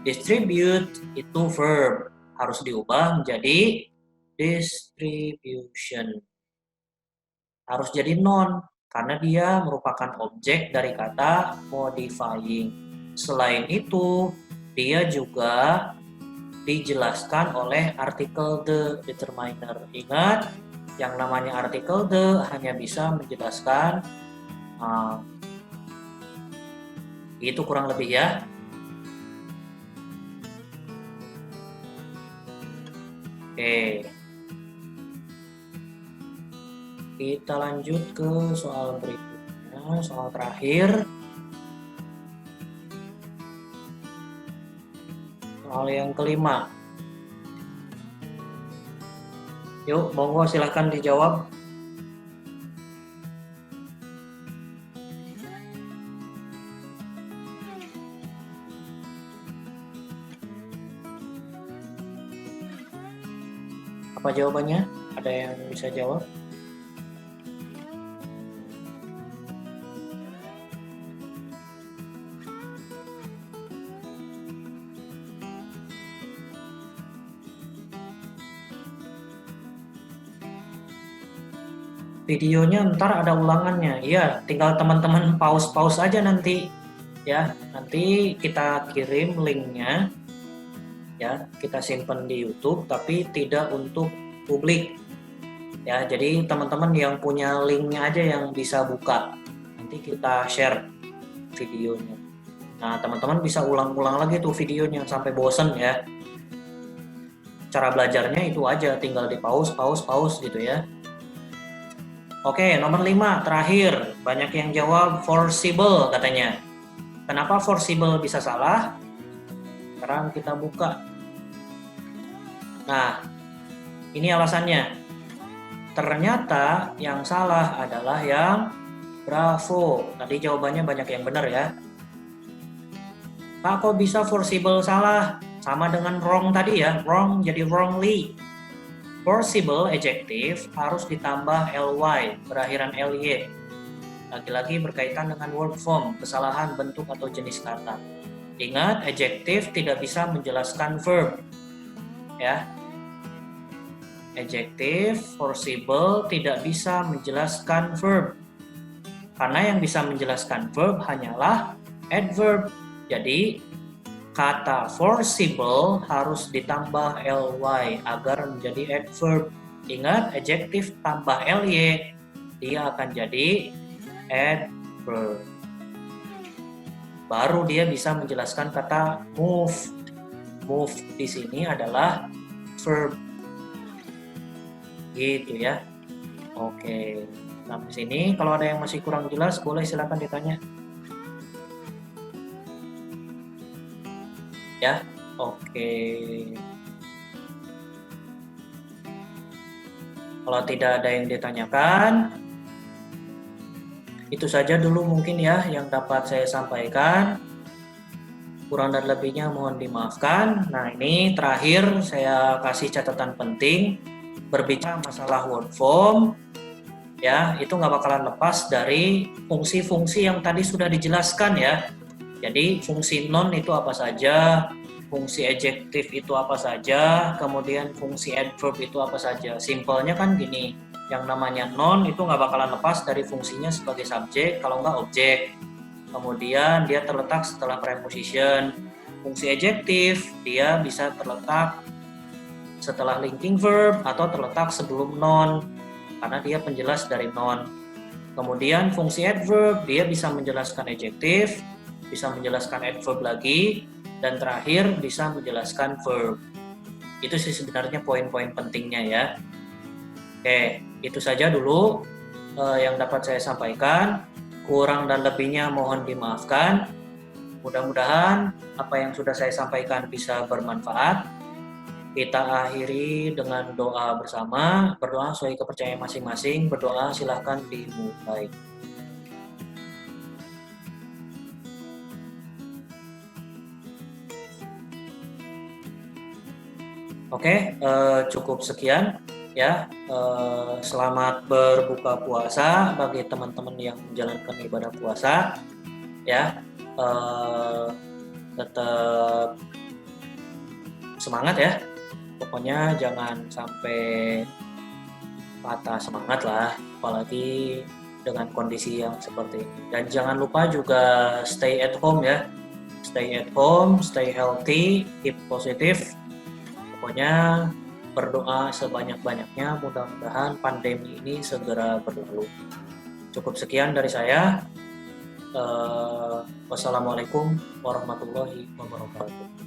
Distribute itu verb, harus diubah menjadi distribution. Harus jadi noun, karena dia merupakan objek dari kata modifying. Selain itu, dia juga dijelaskan oleh artikel the, determiner. Ingat, yang namanya artikel the hanya bisa menjelaskan itu kurang lebih ya. Oke, kita lanjut ke soal berikutnya, soal terakhir. Soal yang kelima. Yuk, monggo silahkan dijawab. Apa jawabannya? Ada yang bisa jawab? Videonya ntar ada ulangannya. Iya, tinggal teman-teman pause aja nanti. Ya, nanti kita kirim linknya. Ya, kita simpan di YouTube, tapi tidak untuk publik. Ya, jadi teman-teman yang punya linknya aja yang bisa buka. Nanti kita share videonya. Nah, teman-teman bisa ulang-ulang lagi tuh videonya sampai bosen ya. Cara belajarnya itu aja, tinggal di pause gitu ya. Oke, nomor 5 terakhir. Banyak yang jawab forcible katanya. Kenapa forcible bisa salah? Sekarang kita buka. Nah, ini alasannya. Ternyata yang salah adalah yang Bravo. Tadi jawabannya banyak yang benar ya. Pak, kok bisa forcible salah? Sama dengan wrong tadi ya. Wrong jadi wrongly. Forcible adjective harus ditambah ly, berakhiran ly. Lagi-lagi berkaitan dengan word form, kesalahan bentuk atau jenis kata. Ingat, adjective tidak bisa menjelaskan verb. Ya. Adjective forcible tidak bisa menjelaskan verb. Karena yang bisa menjelaskan verb hanyalah adverb. Jadi, kata forcible harus ditambah ly agar menjadi adverb. Ingat, adjective tambah ly, dia akan jadi adverb. Baru dia bisa menjelaskan kata move. Move di sini adalah verb. Gitu ya. Oke. Sampai sini kalau ada yang masih kurang jelas boleh silakan ditanya. Ya, oke. Kalau tidak ada yang ditanyakan, itu saja dulu mungkin ya yang dapat saya sampaikan. kurang dan lebihnya mohon dimaafkan. Nah, ini terakhir saya kasih catatan penting, berbicara masalah word form, ya, itu nggak bakalan lepas dari fungsi-fungsi yang tadi sudah dijelaskan ya. Jadi fungsi non itu apa saja, fungsi adjektif itu apa saja, kemudian fungsi adverb itu apa saja. Simpelnya kan gini, yang namanya non itu nggak bakalan lepas dari fungsinya sebagai subjek, kalau nggak objek. Kemudian dia terletak setelah preposition. Fungsi adjektif dia bisa terletak setelah linking verb atau terletak sebelum non, karena dia penjelas dari non. Kemudian fungsi adverb dia bisa menjelaskan adjektif, bisa menjelaskan adverb lagi, dan terakhir bisa menjelaskan verb. Itu sih sebenarnya poin-poin pentingnya ya. Oke, itu saja dulu yang dapat saya sampaikan. Kurang dan lebihnya mohon dimaafkan. Mudah-mudahan apa yang sudah saya sampaikan bisa bermanfaat. Kita akhiri dengan doa bersama. Berdoa sesuai kepercayaan masing-masing. Berdoa silahkan dimulai. Oke, cukup sekian ya. Selamat berbuka puasa bagi teman-teman yang menjalankan ibadah puasa ya. Tetap semangat ya. Pokoknya jangan sampai patah semangat lah, apalagi dengan kondisi yang seperti ini. Dan jangan lupa juga stay at home ya. Stay at home, stay healthy, keep positive. Pokoknya berdoa sebanyak-banyaknya, mudah-mudahan pandemi ini segera berlalu. Cukup sekian dari saya. Wassalamualaikum warahmatullahi wabarakatuh.